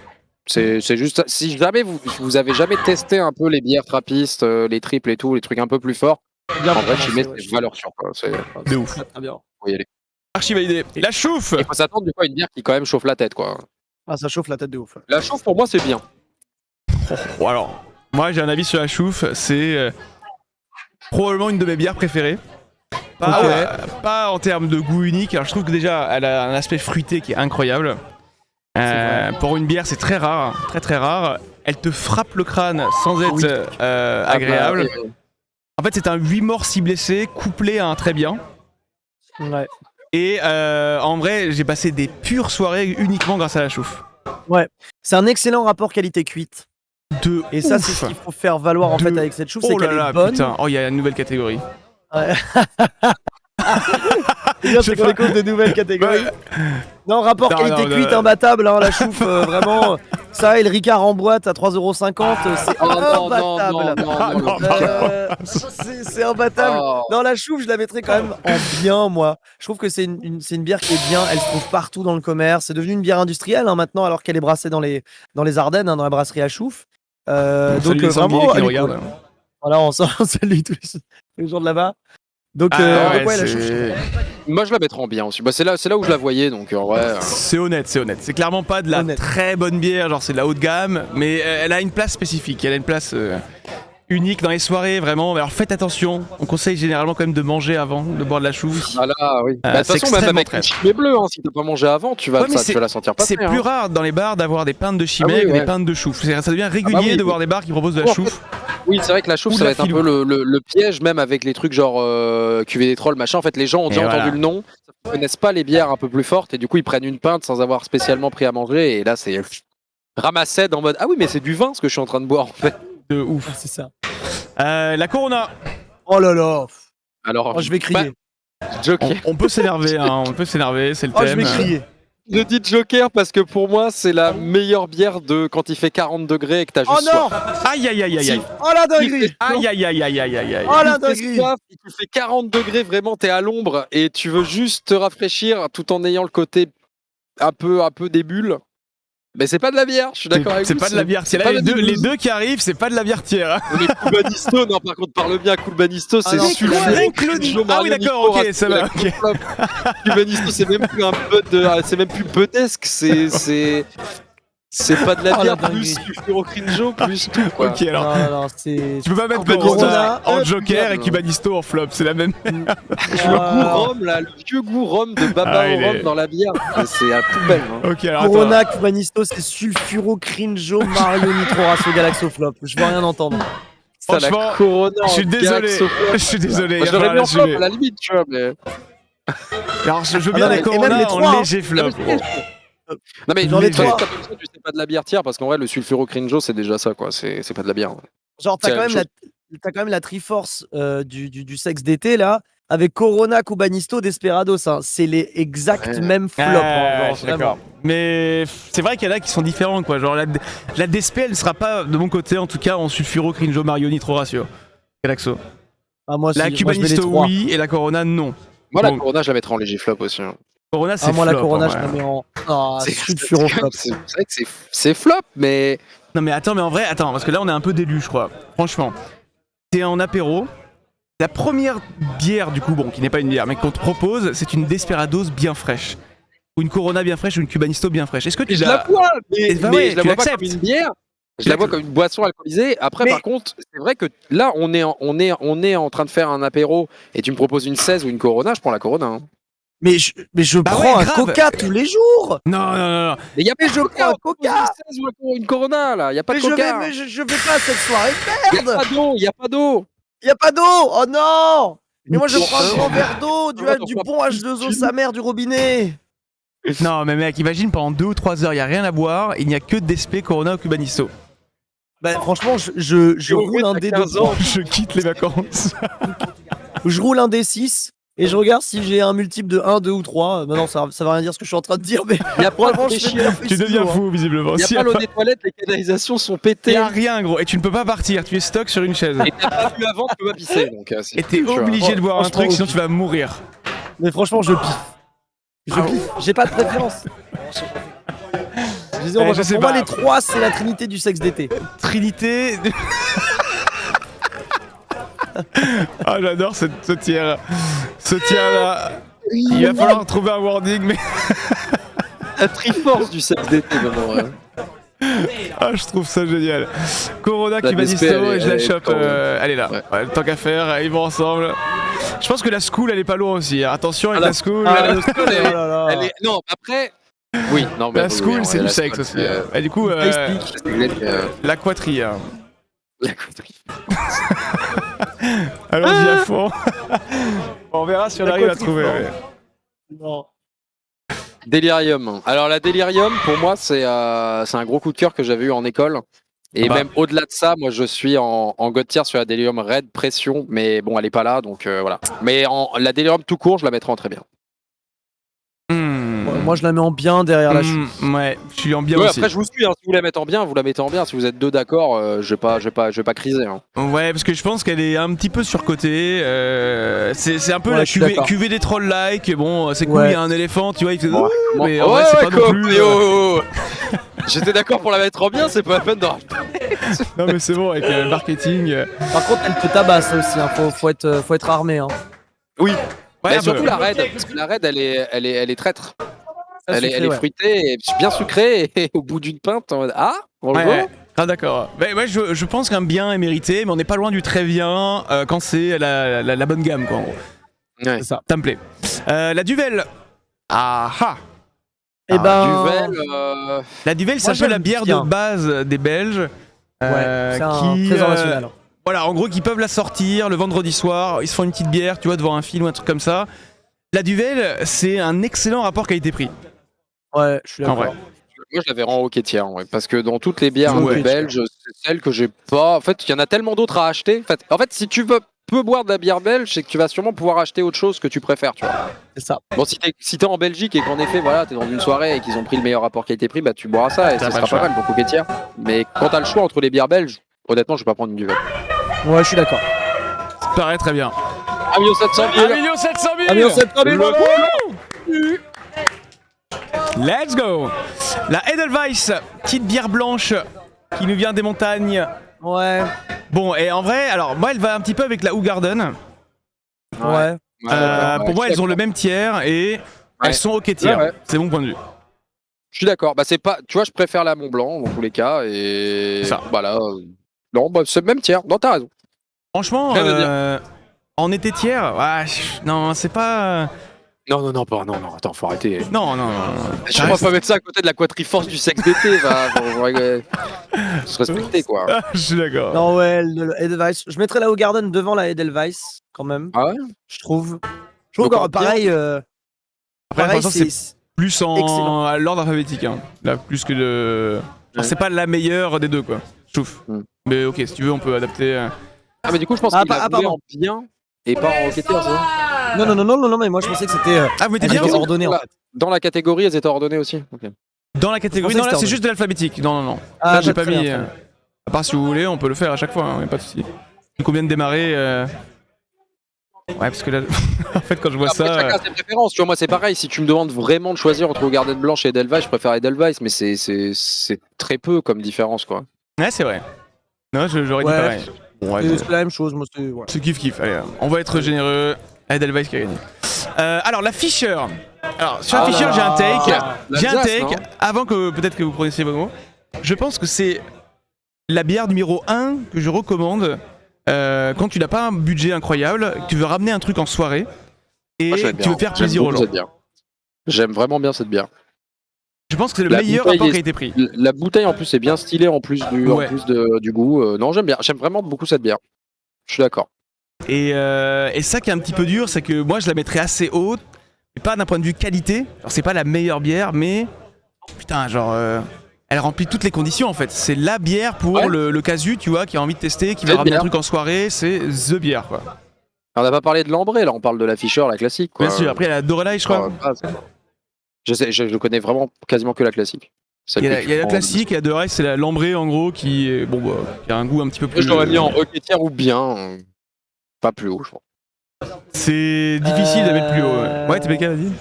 C'est juste, si jamais vous avez jamais testé un peu les bières trappistes, les triples et tout, les trucs un peu plus forts, en vrai, Chimay, c'est valeur sûre. De ouf. Très bien. Faut y aller. Archi validé. La chouffe. Il faut s'attendre du coup à une bière qui quand même chauffe la tête, quoi. Ah, ça chauffe la tête de ouf. La chauffe, pour moi, c'est bien. Bon, alors, moi, j'ai un avis sur la chouffe. C'est probablement une de mes bières préférées. Pas en termes de goût unique. Alors, je trouve que déjà, elle a un aspect fruité qui est incroyable. Pour une bière, c'est très rare, très rare. Elle te frappe le crâne sans être agréable. En fait, c'est un 8 morts 6 blessés couplé à un très bien. Ouais. Et en vrai, j'ai passé des pures soirées uniquement grâce à la chouffe. Ouais, c'est un excellent rapport qualité-cuite. Et ça, c'est ce qu'il faut faire valoir en fait avec cette chouffe, c'est qu'elle est bonne. Putain, il y a une nouvelle catégorie. Ouais. C'est qu'on découvre de nouvelles catégories. Ouais. Non, rapport qualité-cuite imbattable, hein, la chouffe, vraiment. Ça et le Ricard en boîte à 3,50€, c'est imbattable. C'est imbattable. Oh. Non, la chouffe, je la mettrais quand même en bien, moi. Je trouve que c'est une bière qui est bien. Elle se trouve partout dans le commerce. C'est devenu une bière industrielle hein, maintenant, alors qu'elle est brassée dans les Ardennes, hein, dans la brasserie à chouffe. Donc vraiment, elle est cool. Voilà, on salue tous les gens de là-bas. Donc, la chouffe. Moi, je la mettrais en bien aussi. Bah, c'est là où je la voyais, donc ouais. C'est honnête. C'est clairement pas de la très bonne bière, genre c'est de la haute gamme, mais elle a une place spécifique. Elle a une place unique dans les soirées, vraiment. Alors faites attention. On conseille généralement quand même de manger avant de boire de la chouffe. Ah là, oui. De toute façon, même avec une chimée bleue, hein, si t'as pas mangé avant, tu vas la sentir passer. C'est plus rare dans les bars d'avoir des pintes de chimay que des pintes de chouffe. Ça devient régulier de voir des bars qui proposent de la chouffe. Oui, c'est vrai que la chouffe, ça va être un peu le piège, même avec les trucs genre cuvée des trolls, machin. En fait, les gens ont déjà entendu le nom, ils connaissent pas les bières un peu plus fortes, et du coup, ils prennent une pinte sans avoir spécialement pris à manger, et là, c'est ramassed en mode ah oui, mais c'est du vin ce que je suis en train de boire en fait. De ouf. C'est ça. La Corona. Oh là là. Alors, je vais crier. Joker. On peut s'énerver, hein. On peut s'énerver, c'est le thème. Je vais crier. Je dis Joker parce que pour moi, c'est la meilleure bière de quand il fait 40 degrés et que t'as juste soif. Aïe aïe aïe aïe aïe. Oh la dinguerie. Aïe aïe aïe aïe aïe aïe aïe. Oh la dinguerie. Tu fais 40 degrés, vraiment, t'es à l'ombre et tu veux juste te rafraîchir tout en ayant le côté un peu des bulles. Mais c'est pas de la bière, je suis d'accord avec vous. C'est pas de la bière. C'est là les deux qui arrivent, c'est pas de la bière tiers. Les Coolbanisto, non, par contre, parle bien. Coolbanisto, c'est sulfuré. Ah oui, d'accord, ok, ça va. Coolbanisto, c'est même plus un peu c'est même plus petesque, c'est pas de la bière plus sulfurocrinjo plus tout quoi. Ok, alors. Non, c'est. Tu peux pas mettre Corona en Joker et Cubanisto en flop, c'est la même. Le goût rhum là, le vieux goût rhum de baba au rhum dans la bière, c'est à poubelle. Hein. Ok, alors Corona, Cubanisto, c'est sulfurocrinjo, Mario Nitro Rasso Galaxo flop. Je veux rien entendre. Franchement, Corona, je suis désolé. Je suis désolé. Moi, je l'aurais mis en flop à la limite, tu vois, mais. Alors je veux bien la Corona en léger flop. Non mais dans les trois, t'as pas besoin du c'est pas de la bière tiers parce qu'en vrai le sulfurocrinjo c'est déjà ça quoi, c'est pas de la bière. Genre t'as quand même la Triforce du sexe d'été là avec Corona, Cubanisto, Desperados, hein. C'est les exacts mêmes flops. Hein, d'accord. Mais c'est vrai qu'il y en a qui sont différents quoi. Genre la Despe elle sera pas de mon côté en tout cas en sulfurocrinjo Mario Nitro Ratio. Galaxo. Ah, moi, la Cubanisto oui et la Corona non. Moi la Corona je la mettrais en léger flop aussi. Hein. Corona, c'est moi flop, la Corona je la mets en sulfuro flop. C'est vrai que c'est flop mais non mais attends parce que là on est un peu délu je crois. Franchement, t'es en apéro. La première bière du coup qui n'est pas une bière mais qu'on te propose, c'est une Desperados bien fraîche ou une Corona bien fraîche ou une Cubanisto bien fraîche. Est-ce que tu je la bois mais je la vois pas comme une bière. Je la vois comme une boisson alcoolisée. Après, par contre, c'est vrai que là, on est en train de faire un apéro et tu me proposes une 16 ou une Corona, je prends la Corona. Hein. Mais je prends un Coca tous les jours. Non. Mais y a pas je prends un Coca. Une Corona là, y a pas de Coca. Je vais pas à cette soirée, merde. Y a pas d'eau. Oh non. Mais moi je prends un grand verre d'eau, du bon H2O sa mère du robinet. Non mais mec, imagine pendant 2 ou 3 heures, y a rien à boire, il n'y a que Despe, Corona ou Cubanisto. Bah franchement, je roule un D2. Je quitte les vacances. Je roule un D6. Et je regarde si j'ai un multiple de 1, 2 ou 3. Non, ça va rien dire ce que je suis en train de dire, mais probablement tu deviens fou, visiblement. Il y a pas l'eau des toilettes, les canalisations sont pétées. Il y a rien, gros. Et tu ne peux pas partir, tu es stock sur une chaise. Et t'as pas bu avant, tu peux pas pisser. Donc, et t'es obligé de boire un truc, sinon tu vas mourir. Mais franchement, je piffe. J'ai pas de préférence. Pour moi, les 3, c'est la trinité du sexe d'été. Trinité. Ah, j'adore ce tiers. Ce tiers-là. Il va falloir trouver un wording, mais. La triforce du sexe d'été, maintenant. Ah, je trouve ça génial. Corona, Cubanisto, et je la chope. Elle est là. Ouais, tant qu'à faire, ils vont ensemble. Je pense que la school, elle est pas loin aussi. Hein. Attention avec la school. Non, après. Oui, non, la school, c'est du sexe aussi. Et du coup, la quatrie. La quatrie. Allons-y à fond. On verra si on arrive à trouver. Non. Delirium. Alors la Delirium, pour moi, c'est un gros coup de cœur que j'avais eu en école. Et même au-delà de ça, moi je suis en god tier sur la Delirium Red Pression, mais bon, elle est pas là, donc voilà. Mais la Delirium tout court, je la mettrai en très bien. Moi, je la mets en bien derrière la chute. Ouais, je suis en bien Ouais, aussi. après, je vous suis. Hein. Si vous la mettez en bien, vous la mettez en bien. Si vous êtes deux d'accord, je vais pas criser. Hein. Ouais, parce que je pense qu'elle est un petit peu surcotée. C'est un peu la je suis d'accord. cuvée des trolls-like. Bon, c'est cool, il y a un éléphant, tu vois, il fait. Ouais, Mais en vrai, c'est pas non plus. J'étais d'accord pour la mettre en bien, c'est pas la peine de rajouter. Non, mais c'est bon, avec le marketing. Par contre, elle te tabasse aussi. Hein. Faut être armé. Hein. Oui. Ouais, Mais surtout la raid, parce que la raid, elle est traître. Elle est ouais. fruitée, et bien sucrée, et au bout d'une pinte, en mode ah, bonjour. Ouais. Ah d'accord. Ouais, je pense qu'un bien est mérité, mais on n'est pas loin du très bien quand c'est la bonne gamme, quoi. En gros. Ouais. C'est ça. Ça me plaît. La Duvel. Ah ah. Et Duvel, La Duvel, c'est moi, un peu la j'aime bière bien. de base des Belges. Ouais, c'est un qui, trésor national. Voilà, en gros, qui peuvent la sortir le vendredi soir. Ils se font une petite bière, tu vois, devant un film ou un truc comme ça. La Duvel, c'est un excellent rapport qualité-prix. Ouais, je suis En d'accord. vrai. moi je l'avais en hockeytière, ouais, parce que dans toutes les bières Ouais. belges, c'est celle que j'ai pas. En fait, il y en a tellement d'autres à acheter. En fait, si tu peux boire de la bière belge, c'est que tu vas sûrement pouvoir acheter autre chose que tu préfères, tu vois. C'est ça. Bon, si t'es en Belgique et qu'en effet, voilà, t'es dans une soirée et qu'ils ont pris le meilleur rapport qualité-prix, bah tu boiras ça et T'as ça pas sera le choix. pas mal pour coquetière. Mais quand t'as le choix entre les bières belges, honnêtement, je vais pas prendre une Duvel. Ouais, je suis d'accord. Ça paraît très bien. 1 700 000 1 700 000 Ah, mais on sait pas, mais voilà. Let's go. La Edelweiss, petite bière blanche qui nous vient des montagnes. Ouais. Bon, et en vrai, alors moi, elle va un petit peu avec la Hoegaarden. Ouais. Pour moi, elles ont le même tiers et elles sont ok tiers. Ouais, ouais. C'est mon point de vue. Je suis d'accord. Bah c'est pas, tu vois, je préfère la Mont Blanc dans tous les cas et Ça. bah là, non, bah c'est le même tiers. Non, t'as raison. Franchement, Rien à dire. en été tiers, ouais, non, c'est pas. Non, attends, faut arrêter. Non. Je ne pas mettre ça à côté de la quatriforce du sexe d'été, faut se respecter quoi. Ah, je suis d'accord. Non, ouais, le Edelweiss. Je mettrais la Hoegaarden devant la Edelweiss, quand même. Ah ouais. Je trouve. Je trouve Donc, en que, pareil. Après, Pareil, franchement, c'est plus excellent. à l'ordre alphabétique. Hein. Là, plus que de. Genre, Ouais. c'est pas la meilleure des deux, quoi. Je trouve. Mais ok, si tu veux, on peut adapter. Ah mais du coup, je pense qu'il a roulé en bien et pas en quêteur, ça. Non, mais moi je pensais que c'était. Ah, vous mettez elles bien étaient vous ordonnées en fait. Dans la catégorie, elles étaient ordonnées aussi. Ok. dans la catégorie. Je Non, pensais là, que c'est c'était juste de l'alphabétique. Non. Ah, Là, j'ai pas très bien, mis. très bien. À part si vous voulez, on peut le faire à chaque fois, hein, y a pas de soucis. Combien de démarrer Ouais, parce que là, en fait, quand je vois Après, ça. chacun a ses préférences. Tu vois, moi, c'est pareil. Si tu me demandes vraiment de choisir entre Hoegaarden blanche et Edelweiss, je préfère Edelweiss, mais c'est très peu comme différence, quoi. Ouais, c'est vrai. Non, j'aurais dit Ouais. pareil. Bon, ouais, C'est la même chose, moi c'est. Ouais. c'est kiff. Allez, on va être généreux. Edelweiss qui a gagné. Alors, la Fischer. Alors, sur la Fischer, j'ai un take. J'ai un l'Alsace, take. non Avant que peut-être que vous prononциez vos mots. Je pense que c'est la bière numéro 1 que je recommande quand tu n'as pas un budget incroyable, que tu veux ramener un truc en soirée et Moi, je vais tu bien. veux faire J'aime plaisir aux beaucoup gens. cette bière. J'aime vraiment bien cette bière. Je pense que c'est le La meilleur bouteille rapport est- qualité-prix. La bouteille en plus est bien stylée en plus Ouais. du goût. Non, j'aime bien. J'aime vraiment beaucoup cette bière. Je suis d'accord. Et ça qui est un petit peu dur, c'est que moi je la mettrais assez haute, mais pas d'un point de vue qualité. Alors c'est pas la meilleure bière, mais putain, genre elle remplit toutes les conditions en fait. C'est la bière pour Ouais. le casu, tu vois, qui a envie de tester, qui veut Cette ramener un bière. truc en soirée, c'est the bière quoi. On n'a pas parlé de l'ambré, là, on parle de la Fischer, la classique. Quoi. Bien sûr, après il y a la Dorelai, je crois. Je connais vraiment quasiment que la classique. Il y a la classique et la Dorelai, c'est la lambrée en gros qui, qui a un goût un petit peu Moi, plus. je l'aurais mis en hockeytière ou bien. Pas plus haut, je crois. C'est difficile de mettre plus haut. Ouais, TPK, vas-y.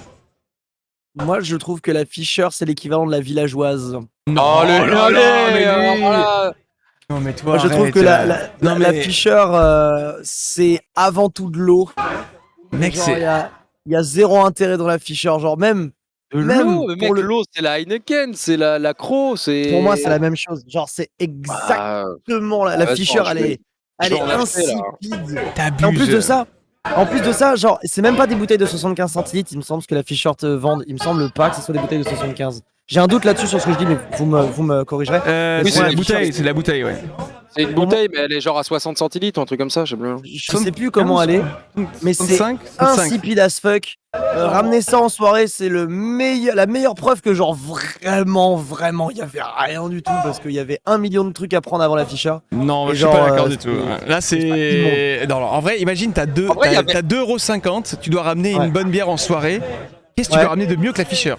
Moi je trouve que la Fischer c'est l'équivalent de la villageoise. Non, Oh, là là, mais lui. voilà. Non, mais toi, Moi je trouve arrête, que la non, la mais- Fischer c'est avant tout de l'eau. Mec, Genre, c'est. il y a zéro intérêt dans la Fischer. Genre même même L'eau, mais pour mec, l'eau, c'est la Heineken, c'est la Croc, c'est. pour moi c'est la même chose. Genre c'est exactement Ah, la ouais, Fischer je elle vais- est elle je est vais en acheter, là. insipide. T'abuses. Et en plus de ça, genre, c'est même pas des bouteilles de 75 centilitres, il me semble, ce que la Fischer te vende. Il me semble pas que ce soit des bouteilles de 75. J'ai un doute là-dessus sur ce que je dis, mais vous me corrigerez. c'est Oui, c'est la la bouteille, c'est la bouteille, ouais. C'est une bouteille, mais elle est genre à 60 centilitres ou un truc comme ça, je sais plus. Je sais plus comment elle est, mais c'est 65. insipide as fuck. Ramener ça en soirée, c'est la meilleure preuve que, genre, vraiment, il y avait rien du tout parce qu'il y avait 1 million de trucs à prendre avant la Fischer. Non, Et je suis genre, pas d'accord du c'est- tout. Là, c'est. Non, en vrai, imagine, t'as En vrai, il y avait- 2,50€, tu dois ramener Ouais. une bonne bière en soirée. Qu'est-ce que tu Ouais. vas ramener de mieux que la Fischer?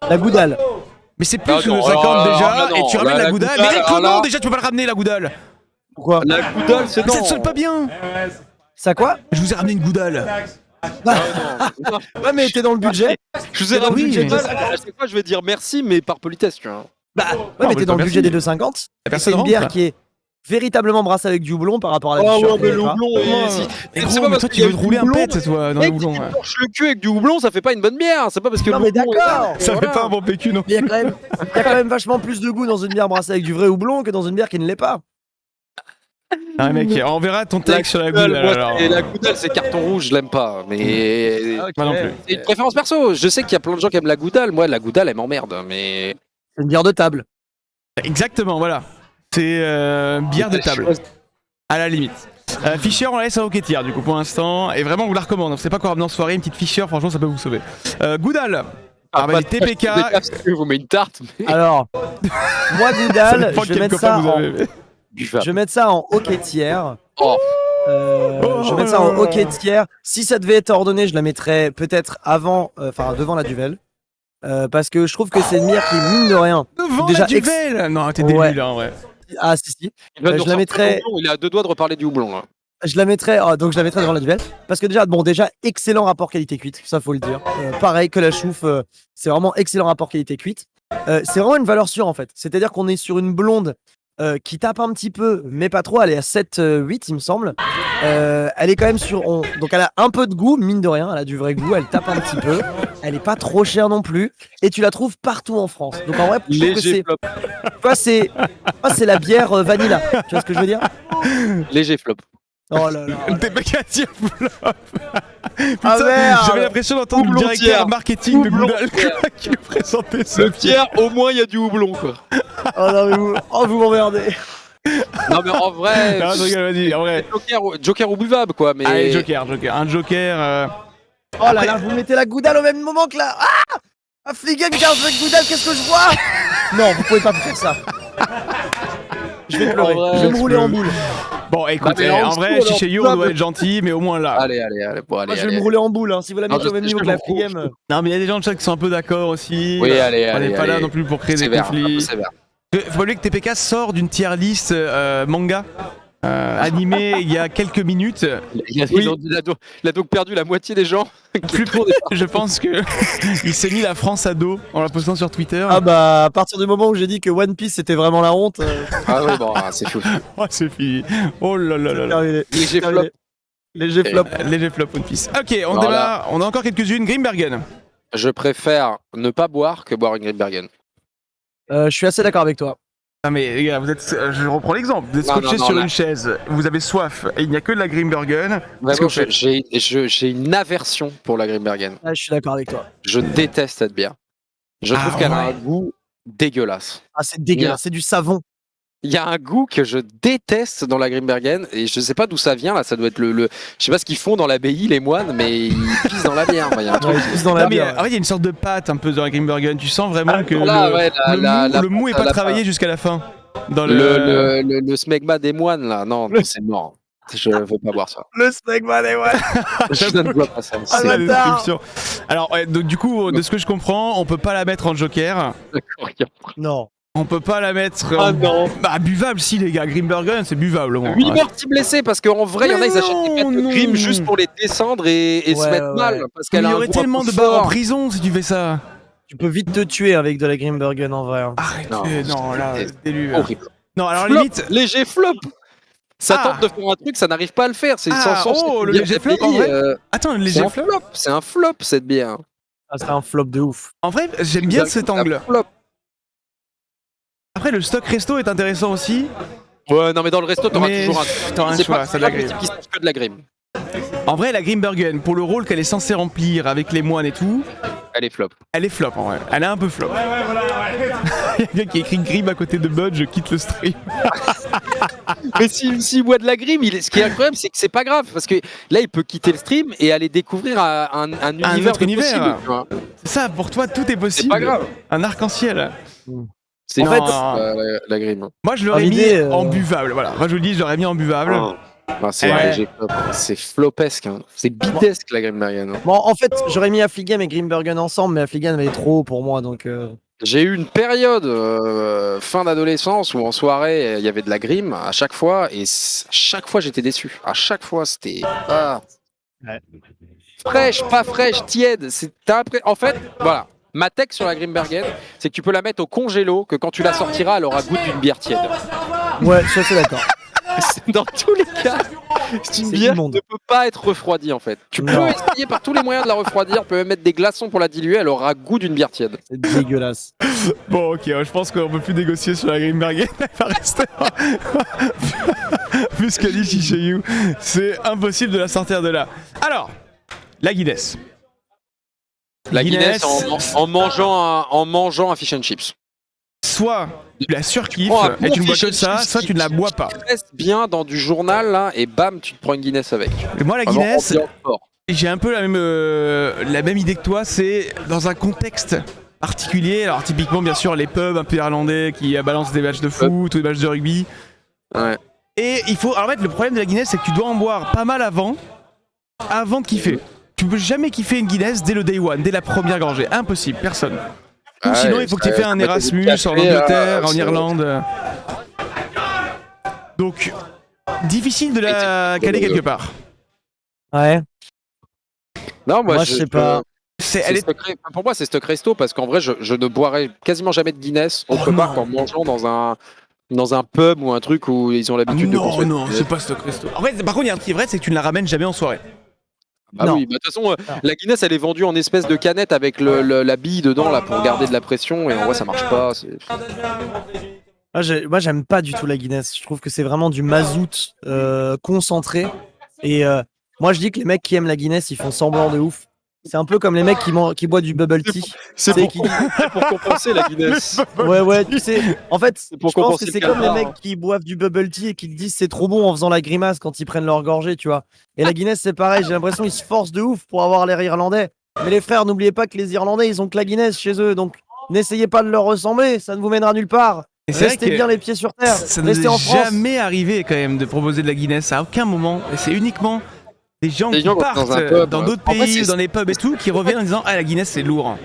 La Goudal. Mais c'est plus Non, que non, 50 déjà, non, et tu non, ramènes la la Goudal. Goudal, Mais alors comment là- déjà tu peux pas le ramener la Goudal? Pourquoi? La Goudal, c'est Mais ça non. te sonne pas bien. Ça quoi? Je vous ai ramené une Goudal. Non. Ouais, mais t'es dans le budget. Je vous ai Dans le ramené budget une de- Goudal. À chaque fois, je vais dire merci, mais par politesse, tu vois. Bah, ouais, mais mais t'es dans le merci. budget des 2,50. La personne C'est une bière rentre. qui est véritablement brassée avec du houblon par rapport à la Oh, Bicheur ouais, mais qu'on le avait pas. houblon, Mais gros, mais toi tu veux te rouler un pet toi dans le houblon. Tu torches le cul avec du houblon, ça fait pas une bonne bière. C'est pas parce que Non, le mais houblon est d'accord. là. Ça fait Voilà. pas un bon PQ non. Mais il y a quand même vachement plus de goût dans une bière brassée avec du vrai houblon que dans une bière qui ne l'est pas. Ah mec, on verra ton La texte sur la Goudal, Goudal moi, alors. et la Goudal, c'est carton rouge, je l'aime pas. Mais Moi non plus. c'est une préférence perso. Je sais qu'il y a plein de gens qui aiment la Goudal. Moi, la Goudal, elle m'emmerde. Mais C'est une bière de table. Exactement, voilà. C'est bière de table. À la limite. Fischer, on la laisse à Hocketière du coup pour l'instant. Et vraiment, on vous la recommande. Vous savez pas quoi ramener en soirée, une petite Fischer, franchement, ça peut vous sauver. Goudal. Ah bah, les TPK. Je vous mets une tarte. Mais... Alors, moi, Ça Goudal, dépend je vais quel mettre copain ça vous en... avez. Je vais mettre ça en hocketière. Oh. Je vais mettre ça en hocketière. Si ça devait être ordonné, je la mettrais peut-être avant, enfin devant la Duvel. Parce que je trouve que c'est une bière qui, mine de rien. Devant Déjà la Duvel. Non, t'es débile Ouais. là en vrai. Ah, si. Il va nous Je la ressortir mettrais- le houblon, il est à 2 doigts de reparler du houblon là. Je la mettrais, donc je la mettrais devant la Duvel. Parce que déjà, excellent rapport qualité-cuite, ça faut le dire. Pareil que la chouffe, c'est vraiment excellent rapport qualité-cuite. C'est vraiment une valeur sûre en fait. C'est-à-dire qu'on est sur une blonde qui tape un petit peu, mais pas trop. Elle est à 7-8, il me semble. Elle est quand même donc elle a un peu de goût, mine de rien. Elle a du vrai goût, elle tape un petit peu. Elle est pas trop chère non plus. Et tu la trouves partout en France. Donc en vrai, je trouve que Léger flop. c'est la bière vanilla. Tu vois ce que je veux dire? Léger flop. Oh là là. Le TPK tire flop. Ah Putain, merde. j'avais l'impression d'entendre le Houblon directeur tiers. marketing de Houblon Goudal tiers. qui nous présentait ça. Le Pierre, au moins il y a du houblon quoi. Oh non, mais vous m'emmerdez. Non mais en vrai, Non, je rigole, vas-y, en vrai. Joker ou buvable quoi. Mais Allez, Joker. Un Joker. Oh là là, vous mettez la Goudal au même moment que là. Ah, Fliegen qui a avec Goudal, qu'est-ce que je vois? Non, vous pouvez pas me faire ça. Je vais pleurer, En vrai, je vais me je rouler en pleure. boule. Bon, écoute, mais en en vrai, dessous, Chicheyo, alors, on doit être gentil, mais au moins là. allez, bon allez. Moi, je vais me rouler en boule, hein. Si vous la Non, mettez au même je niveau te que la le prouve, Fliegen. Non, mais il y a des gens de chat qui sont un peu d'accord aussi. Oui, allez, On n'est pas là allez. non plus pour créer des Sévère, un peu conflits. sévère. Faut pas oublier que TPK sort d'une tier list manga animé il y a quelques minutes. Il a donc perdu la moitié des gens. Plus je pense que il s'est mis la France à dos en la postant sur Twitter. Ah bah, à partir du moment où j'ai dit que One Piece c'était vraiment la honte, Ah oui, bon, c'est fou. Oh, c'est fini. Oh là là là là. terminé. Léger flop. Léger flop. Léger flop One Piece. Ok, on Alors démarre. On a encore quelques-unes. Grimbergen. Je préfère ne pas boire que boire une Grimbergen. Je suis assez d'accord avec toi. Ah mais les gars, vous êtes, je reprends l'exemple. Vous êtes Non, scotché non, sur là. une chaise. Vous avez soif et il n'y a que de la Grimbergen. Qu'est-ce que Vraiment, vous faites? j'ai une aversion pour la Grimbergen. Ah, je suis d'accord avec toi. Je déteste cette bière. Je trouve Ah qu'elle a ouais. un goût dégueulasse. Ah, c'est dégueulasse, c'est du savon. Il y a un goût que je déteste dans la Grimbergen et je sais pas d'où ça vient là. Ça doit être je sais pas ce qu'ils font dans l'abbaye les moines, mais ils pissent dans la bière. Enfin, il y a un truc. Ouais, ils poussent dans la Non, mais bière. en vrai, il y a une sorte de pâte un peu dans la Grimbergen. Tu sens vraiment que Là, ouais, le mou est pas la- travaillé jusqu'à la fin. Dans Le smegma des moines là, non, c'est mort. Je veux pas boire ça. Le smegma des ouais. Je ne bois pas ça. Ah, C'est la bâtard. description. Alors, ouais, donc, du coup, de ce que je comprends, on peut pas la mettre en joker. Non. On peut pas la mettre en... Ah non. Bah, buvable si, les gars. Grimbergen, c'est buvable au moins. Oui, mais petit blessé parce qu'en vrai, il y en a, Mais ils achètent des pattes de non, Grim non. juste pour les descendre et se Ouais, mettre ouais, mal ouais. parce Mais qu'elle il a y un aurait goût tellement un peu de barres en fort. prison si tu fais ça. Tu peux vite te tuer avec de la Grimbergen en vrai. Arrêtez, non, là, c'est délu. horrible. Non, alors Flop, limite. léger flop. Ça Ah. tente de faire un truc, ça n'arrive pas à le faire. C'est Ah, sans sens. oh, cette le bière léger d'abbaye, flop, en vrai Attends, le c'est léger un flop. flop. C'est un flop cette bière. Ah, c'est un flop de ouf. En vrai, j'aime bien cet Un angle. flop. Après, le stock resto est intéressant aussi. Ouais, non, mais dans le resto, t'auras Mais toujours un. t'auras un C'est choix, pas c'est de la grave, grime. c'est qu'ils savent que de la grime. En vrai, la Grimbergen, pour le rôle qu'elle est censée remplir avec les moines et tout, Elle est flop. elle est flop en vrai. Elle est un peu flop. Il y a quelqu'un qui a écrit Grim à côté de Bud, je quitte le stream. Mais s'il boit de la grime, ce qui est incroyable, c'est que c'est pas grave parce que là, il peut quitter le stream et aller découvrir un univers autre de univers. possible, tu vois. C'est ça, pour toi, tout est possible. C'est pas grave. Un arc-en-ciel. C'est En en fait, la grime. Moi, je l'aurais En mis idée, en buvable. Voilà. Moi, je vous le dis, je l'aurais mis en buvable. Oh. C'est flopesque, hein. C'est bidesque la Grimbergen. Bon, en fait, j'aurais mis Affligem et Grimbergen ensemble, mais Affligem est trop haut pour moi, donc. J'ai eu une période fin d'adolescence où en soirée il y avait de la Grim à chaque fois et chaque fois j'étais déçu. À chaque fois c'était fraîche, pas fraîche, tiède. En fait, voilà. Ma tech sur la Grimbergen, c'est que tu peux la mettre au congélo, que quand tu la sortiras, elle aura goût d'une bière tiède. Ouais, je suis d'accord. Dans tous les cas, c'est une bière qui ne peut pas être refroidie en fait. Tu peux essayer par tous les moyens de la refroidir, tu peux même mettre des glaçons pour la diluer, elle aura goût d'une bière tiède. C'est dégueulasse. Bon, ok, je pense qu'on peut plus négocier sur la Grimbergen. Elle va rester. Vu ce qu'a dit Chicheyu, c'est impossible de la sortir de là. Alors, la Guinness. La Guinness en mangeant un fish and chips. Soit tu la surkiffes et tu ne bois que ça, soit tu ne la bois pas. Tu restes bien dans du journal là, et bam, tu te prends une Guinness avec. Et moi, la Guinness, j'ai un peu la même idée que toi, c'est dans un contexte particulier. Alors, typiquement, bien sûr, les pubs un peu irlandais qui balancent des matchs de foot ou des matchs de rugby. Ouais. Et il faut. Alors, en fait, le problème de la Guinness, c'est que tu dois en boire pas mal avant de kiffer. Tu peux jamais kiffer une Guinness dès le day one, dès la première gorgée. Impossible, personne. Ou sinon, il faut que tu aies fait un Erasmus en Angleterre, en Irlande. Donc, difficile de la caler quelque part. Ouais. Non, moi je sais pas. Pour moi, c'est stock resto parce qu'en vrai, je ne boirais quasiment jamais de Guinness autre part qu'en mangeant dans un pub ou un truc où ils ont l'habitude de consommer. Non, c'est pas stock resto. En vrai, par contre, il y a un truc qui est vrai, c'est que tu ne la ramènes jamais en soirée. Ah oui, de toute façon, la Guinness elle est vendue en espèce de canette avec la bille dedans là pour garder de la pression et en vrai ça marche pas. Moi j'aime pas du tout la Guinness. Je trouve que c'est vraiment du mazout concentré. Et moi je dis que les mecs qui aiment la Guinness ils font semblant de ouf. C'est un peu comme les mecs qui boivent du bubble tea. C'est pour compenser la Guinness. Ouais, tu sais. En fait, je pense que c'est comme les mecs hein. qui boivent du bubble tea et qui te disent c'est trop bon en faisant la grimace quand ils prennent leur gorgée, tu vois. Et la Guinness, c'est pareil. J'ai l'impression qu'ils se forcent de ouf pour avoir l'air irlandais. Mais les frères, n'oubliez pas que les Irlandais, ils ont que la Guinness chez eux. Donc, n'essayez pas de leur ressembler. Ça ne vous mènera nulle part. Restez bien les pieds sur terre. Ça ne Restez en nous est France. jamais arrivé quand même de proposer de la Guinness à aucun moment. Et c'est uniquement des gens qui partent dans d'autres pays, dans des pubs et tout, qui reviennent en disant ah la Guinness c'est lourd.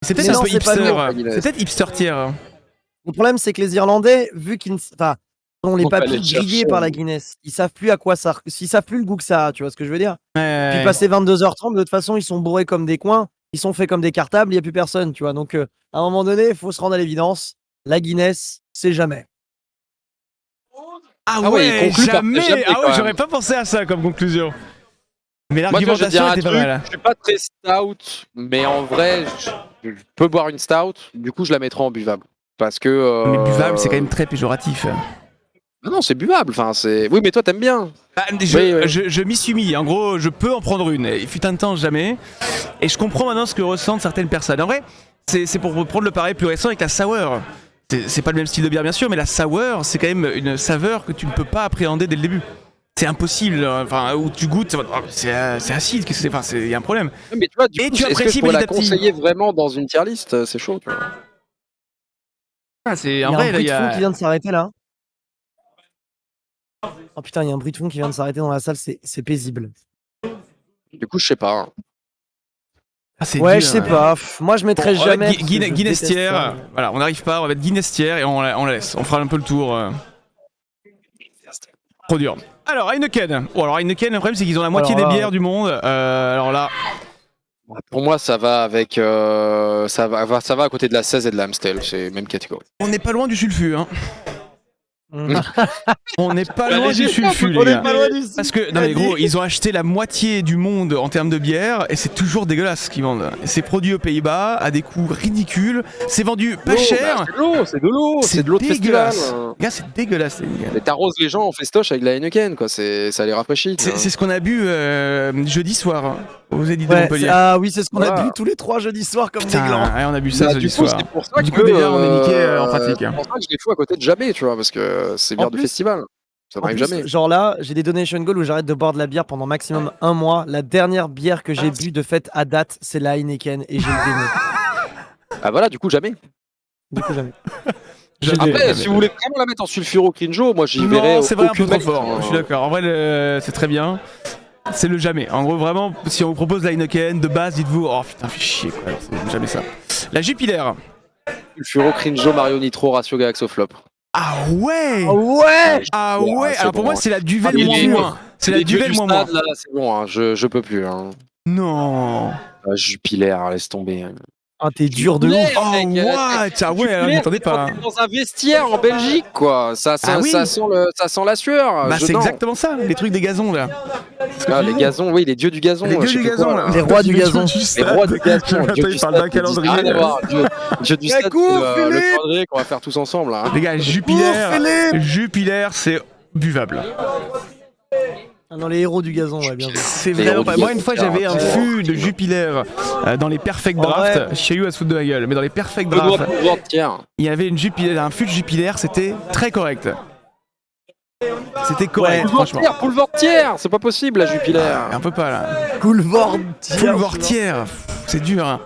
C'est peut-être un peu hipster. C'est peut-être hipster tier. Le problème c'est que les Irlandais, vu qu'ils ont les papilles grillées par la Guinness, ils savent plus à quoi ça, ils savent plus le goût que ça a, tu vois ce que je veux dire. Puis passer 22h30, de toute façon ils sont bourrés comme des coins, ils sont faits comme des cartables, il y a plus personne, tu vois. Donc à un moment donné, il faut se rendre à l'évidence, la Guinness, c'est jamais. Ah ouais, jamais. Ah ouais, j'aurais pas pensé à ça comme conclusion. Mais l'argumentation était pas mal. Je suis pas très stout, mais en vrai, je peux boire une stout. Du coup, je la mettrai en buvable, parce que. Mais buvable, c'est quand même très péjoratif. Ah non, c'est buvable. Enfin, c'est. Oui, mais toi, t'aimes bien. Je m'y suis mis. En gros, je peux en prendre une. Il fut un temps, jamais. Et je comprends maintenant ce que ressentent certaines personnes. En vrai, c'est pour prendre le pareil plus récent avec la sour. C'est pas le même style de bière, bien sûr, mais la sour, c'est quand même une saveur que tu ne peux pas appréhender dès le début. C'est impossible, enfin, où tu goûtes, c'est acide, il y a un problème. Mais tu vois, du et coup, tu apprécies est-ce que je peux la conseiller vraiment dans une tier list? C'est chaud, tu vois. Ah, c'est il y a un bruit de fond qui vient de s'arrêter là. Oh putain, il y a un bruit de fond qui vient de s'arrêter dans la salle, c'est paisible. Du coup, je sais pas. Ouais, je sais pas. Moi, je mettrais jamais. Guinness tier, voilà, on n'arrive pas, on va mettre Guinness tier et on la laisse. On fera un peu le tour. Trop dur. Alors Heineken. Alors Heineken, le problème c'est qu'ils ont la moitié des bières du monde. Alors là. Pour moi, ça va avec, ça va à côté de la 16 et de l'Amstel, c'est même catégorie. On n'est pas loin du sulfu, hein. On n'est pas loin du sulfu, les gars. Parce que, non mais gros, ils ont acheté la moitié du monde en termes de bière et c'est toujours dégueulasse ce qu'ils vendent. C'est produit aux Pays-Bas à des coûts ridicules. C'est vendu pas cher. C'est de l'eau de festival. Gars, c'est dégueulasse, les gars. Mais t'arroses les gens en festoche avec la Heineken, quoi. Ça les rafraîchit. C'est ce qu'on a bu jeudi soir aux Édits de Montpellier. Ah oui, c'est ce qu'on a bu tous les 3 jeudis soirs comme des glands. Ouais, on a bu ça jeudi soir. C'est pour ça du coup, déjà, on est niqué en pratique. C'est pour ça que je les fous à côté de jamais, tu vois, parce que c'est bière du festival. Ça m'arrive jamais. Genre là, j'ai des donation goals où j'arrête de boire de la bière pendant maximum 1 mois. La dernière bière que j'ai bu de fête à date, c'est la Heineken et j'ai le démon. Ah voilà, du coup, jamais. Du coup, jamais. Après, si vous voulez vraiment la mettre en sulfuro crinjo, moi j'y verrais. C'est vrai, un peu trop malice, fort. hein. Je suis d'accord. En vrai, c'est très bien. C'est le jamais. En gros, vraiment, si on vous propose la Heineken de base, dites-vous, oh putain, fais chier quoi. C'est jamais ça. La Jupiler. Sulfuro crinjo Mario Nitro ratio Galaxo Flop. Ah ouais. Ah ouais. Ah ouais. Alors pour moi, c'est la Duvel moins. C'est la Duvel moins. Là, c'est bon, hein, je peux plus. Hein. Non. Jupiler, laisse tomber. Ah, t'es dur de ouf. Oh what. Ah ouais, alors m'attendez pas. Dans un vestiaire en Belgique, quoi. Ça sent la sueur. Bah c'est exactement ça, les trucs des gazons là. Ah, les gazons, oui, les dieux du gazon. Les dieux du gazon là. Les rois du gazon. Les rois du gazon. Il parle d'un calendrier. Dieu du stade, le calendrier qu'on va faire tous ensemble. Hein. Les gars, Jupiler, c'est buvable. Ah non, les héros du gazon, ouais, bien sûr. C'est vraiment pas. Moi, une fois, j'avais un fût de Jupiler dans les Perfect Draft. Chez you à se foutre de la gueule, mais dans les Perfect Draft, il y avait un fût de Jupiler, c'était très correct. C'était correct, franchement. Poulvortière, c'est pas possible la Jupiler. Un peu pas là. Poulvortière, c'est dur. Hein.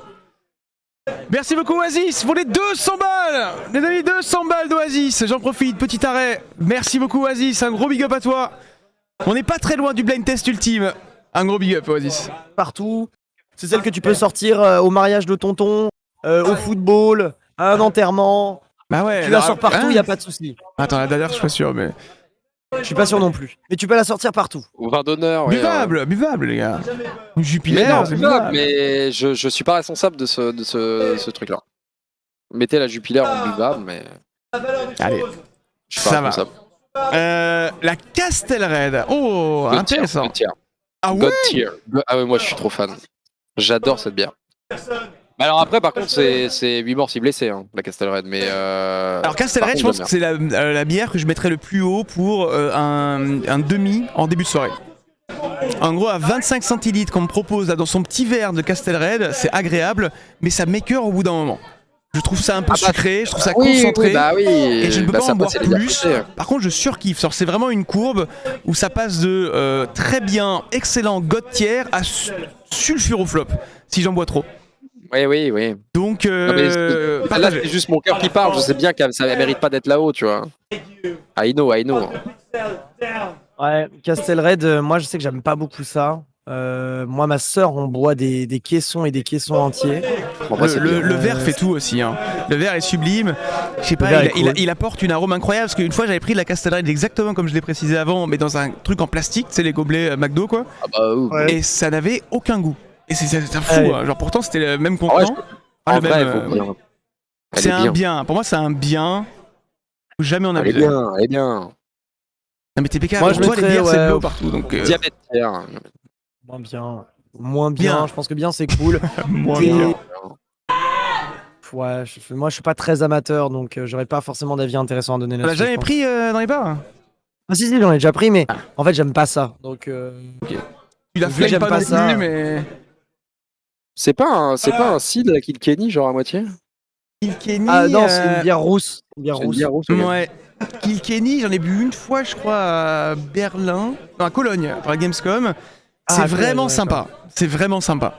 Merci beaucoup Oasis pour les 200 balles. Les amis, 200 balles d'Oasis. J'en profite, petit arrêt. Merci beaucoup Oasis, un gros big up à toi. On n'est pas très loin du blind test ultime. Un gros big up Oasis. Partout. C'est celle que tu peux sortir au mariage de tonton, au football, à un enterrement. Bah ouais. Tu la sors partout, y a pas de souci. Attends, la dernière, je suis pas sûr, mais. Je suis pas sûr non plus. Mais tu peux la sortir partout. Au vin d'honneur. Buvable les gars. Jupiler, c'est buvable. Mais je suis pas responsable de ce truc-là. Mettez la Jupiler en buvable, mais. Allez. Je suis pas responsable. La Castelred. Oh, intéressant. Ah ouais. Ah ouais, moi je suis trop fan. J'adore cette bière. Alors après, par contre, c'est 8 morts 6 blessés, hein, la Castelred. Mais alors Castelred, je pense que c'est la bière que je mettrais le plus haut pour un demi en début de soirée. En gros, à 25 centilitres qu'on me propose là, dans son petit verre de Castelred, c'est agréable, mais ça m'écœure au bout d'un moment. Je trouve ça un peu sucré, je trouve ça concentré, et je ne peux pas en boire plus. Par contre, je surkiffe. C'est vraiment une courbe où ça passe de très bien, excellent god tier à sulfuroflop, si j'en bois trop. Oui. Donc, là, c'est juste mon cœur qui parle. Je sais bien que ça mérite pas d'être là-haut, tu vois. I know. Ouais, Castelred, moi je sais que j'aime pas beaucoup ça. Moi, ma sœur, on boit des caissons et des caissons entiers. Le verre fait tout aussi. Hein. Le verre est sublime. Je sais pas, il apporte une arôme incroyable. Parce qu'une fois, j'avais pris de la Castelred exactement comme je l'ai précisé avant, mais dans un truc en plastique, tu sais, les gobelets McDo, quoi. Ah bah, ouais. Et ça n'avait aucun goût. Et c'est fou. Hein. Genre, pourtant, c'était le même contenant. C'est un bien. Pour moi, c'est un bien. Jamais on a vu. Elle est bien. Non, mais TPK, moi, je les bières, c'est de l'eau partout. Donc, diabète. Moins bien. Je pense que bien, c'est cool. Moins bien. Ouais, moi, je suis pas très amateur, donc j'aurais pas forcément d'avis intéressant à donner là-dessus. Tu l'as jamais pris dans les bars? Ah si, j'en ai déjà pris, mais en fait, j'aime pas ça. Donc, tu la flames pas non plus, mais... C'est pas un cidre la Kilkenny, genre à moitié? Kilkenny. Ah non, c'est une bière rousse. Ouais. Kilkenny, j'en ai bu une fois, je crois, à Berlin, non, à Cologne, pour la Gamescom. C'est vraiment sympa. C'est vraiment sympa.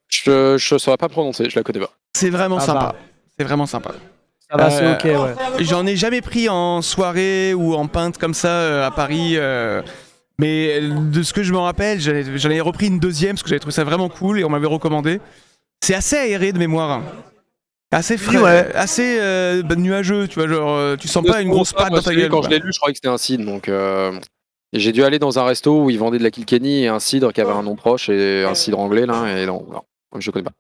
Je saurais pas prononcer, je la connais pas. C'est vraiment sympa. C'est vraiment sympa. Ça va, c'est ok, ouais. J'en ai jamais pris en soirée ou en pinte comme ça à Paris. Mais de ce que je me rappelle, j'en ai repris une deuxième parce que j'avais trouvé ça vraiment cool et on m'avait recommandé. C'est assez aéré de mémoire. Assez frais, assez nuageux, tu vois, genre tu sens pas une grosse pâte dans ta gueule. Quand je l'ai lu, je croyais que c'était un cidre, donc j'ai dû aller dans un resto où ils vendaient de la Kilkenny et un cidre qui avait un nom proche et un cidre anglais là, et non, je connais pas.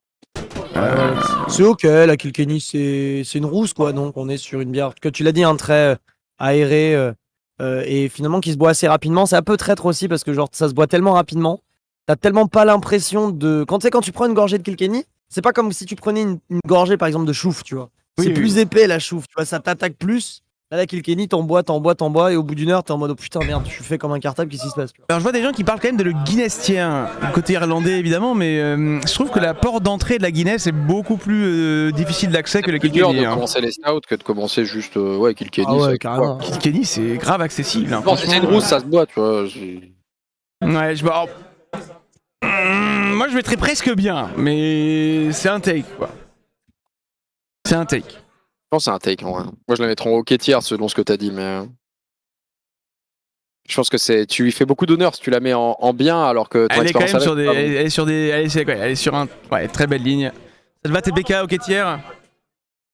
C'est ok, la Kilkenny c'est une rousse quoi, donc on est sur une bière que tu l'as dit, un très aéré et finalement qui se boit assez rapidement. C'est un peu traître aussi parce que genre ça se boit tellement rapidement, t'as tellement pas l'impression de quand tu prends une gorgée de Kilkenny. C'est pas comme si tu prenais une gorgée par exemple de chouffe, tu vois. C'est plus épais la chouffe, tu vois, ça t'attaque plus. Là, la Kilkenny, t'en bois, et au bout d'une heure, t'es en mode oh putain, merde, je suis fait comme un cartable, qu'est-ce qui se passe? Alors, je vois des gens qui parlent quand même de le Guinness tien, côté irlandais évidemment, mais je trouve que la porte d'entrée de la Guinness est beaucoup plus difficile d'accès que la Kilkenny. C'est dur de commencer les stouts que de commencer juste Kilkenny. Ah ouais, carrément. Kilkenny, c'est grave accessible. Hein, non, c'est une rousse, ça se boit, tu vois. Ouais, moi je mettrais presque bien, mais c'est un take quoi. C'est un take. pense que c'est un take en vrai. Moi, je la mettrais en hockey tiers selon ce que t'as dit, mais. Je pense que tu lui fais beaucoup d'honneur si tu la mets en bien, alors que ton Elle est quand expérience même avec, elle est sur des. Elle est sur un. Ouais, très belle ligne. Ça te va TBK, hockey tiers?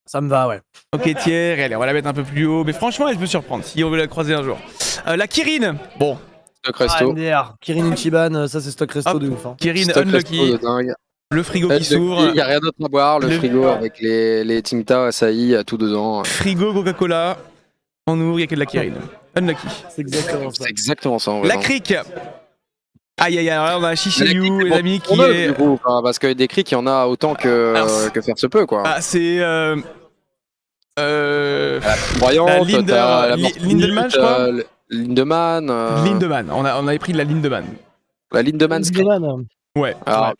Ça me va, ouais. Ok tiers, allez, on va la mettre un peu plus haut, mais franchement, elle peut surprendre si on veut la croiser un jour. La Kirin, bon. Stock resto. MDR. Kirin Ichiban, ça c'est stock resto Hop. de ouf. Hein. Kirin Stock unlucky, resto de dingue. le frigo qui s'ouvre, Il n'y a rien d'autre à boire, le frigo avec les Tingta, Asahi, tout dedans. frigo Coca-Cola, on ouvre, il n'y a que de la Kirin. Unlucky. C'est exactement ça. C'est exactement ça en vrai. La crique. Aïe aïe aïe, alors là on a Shishiyu, les amis, qui On a, est. du coup, parce que des criques, il y en a autant que faire se peut, quoi. Ah, c'est. Croyante, la Lindemann, je crois. Lindemann. Lindemann, on avait pris de la Lindemann. La Lindemann. Ouais. Alors,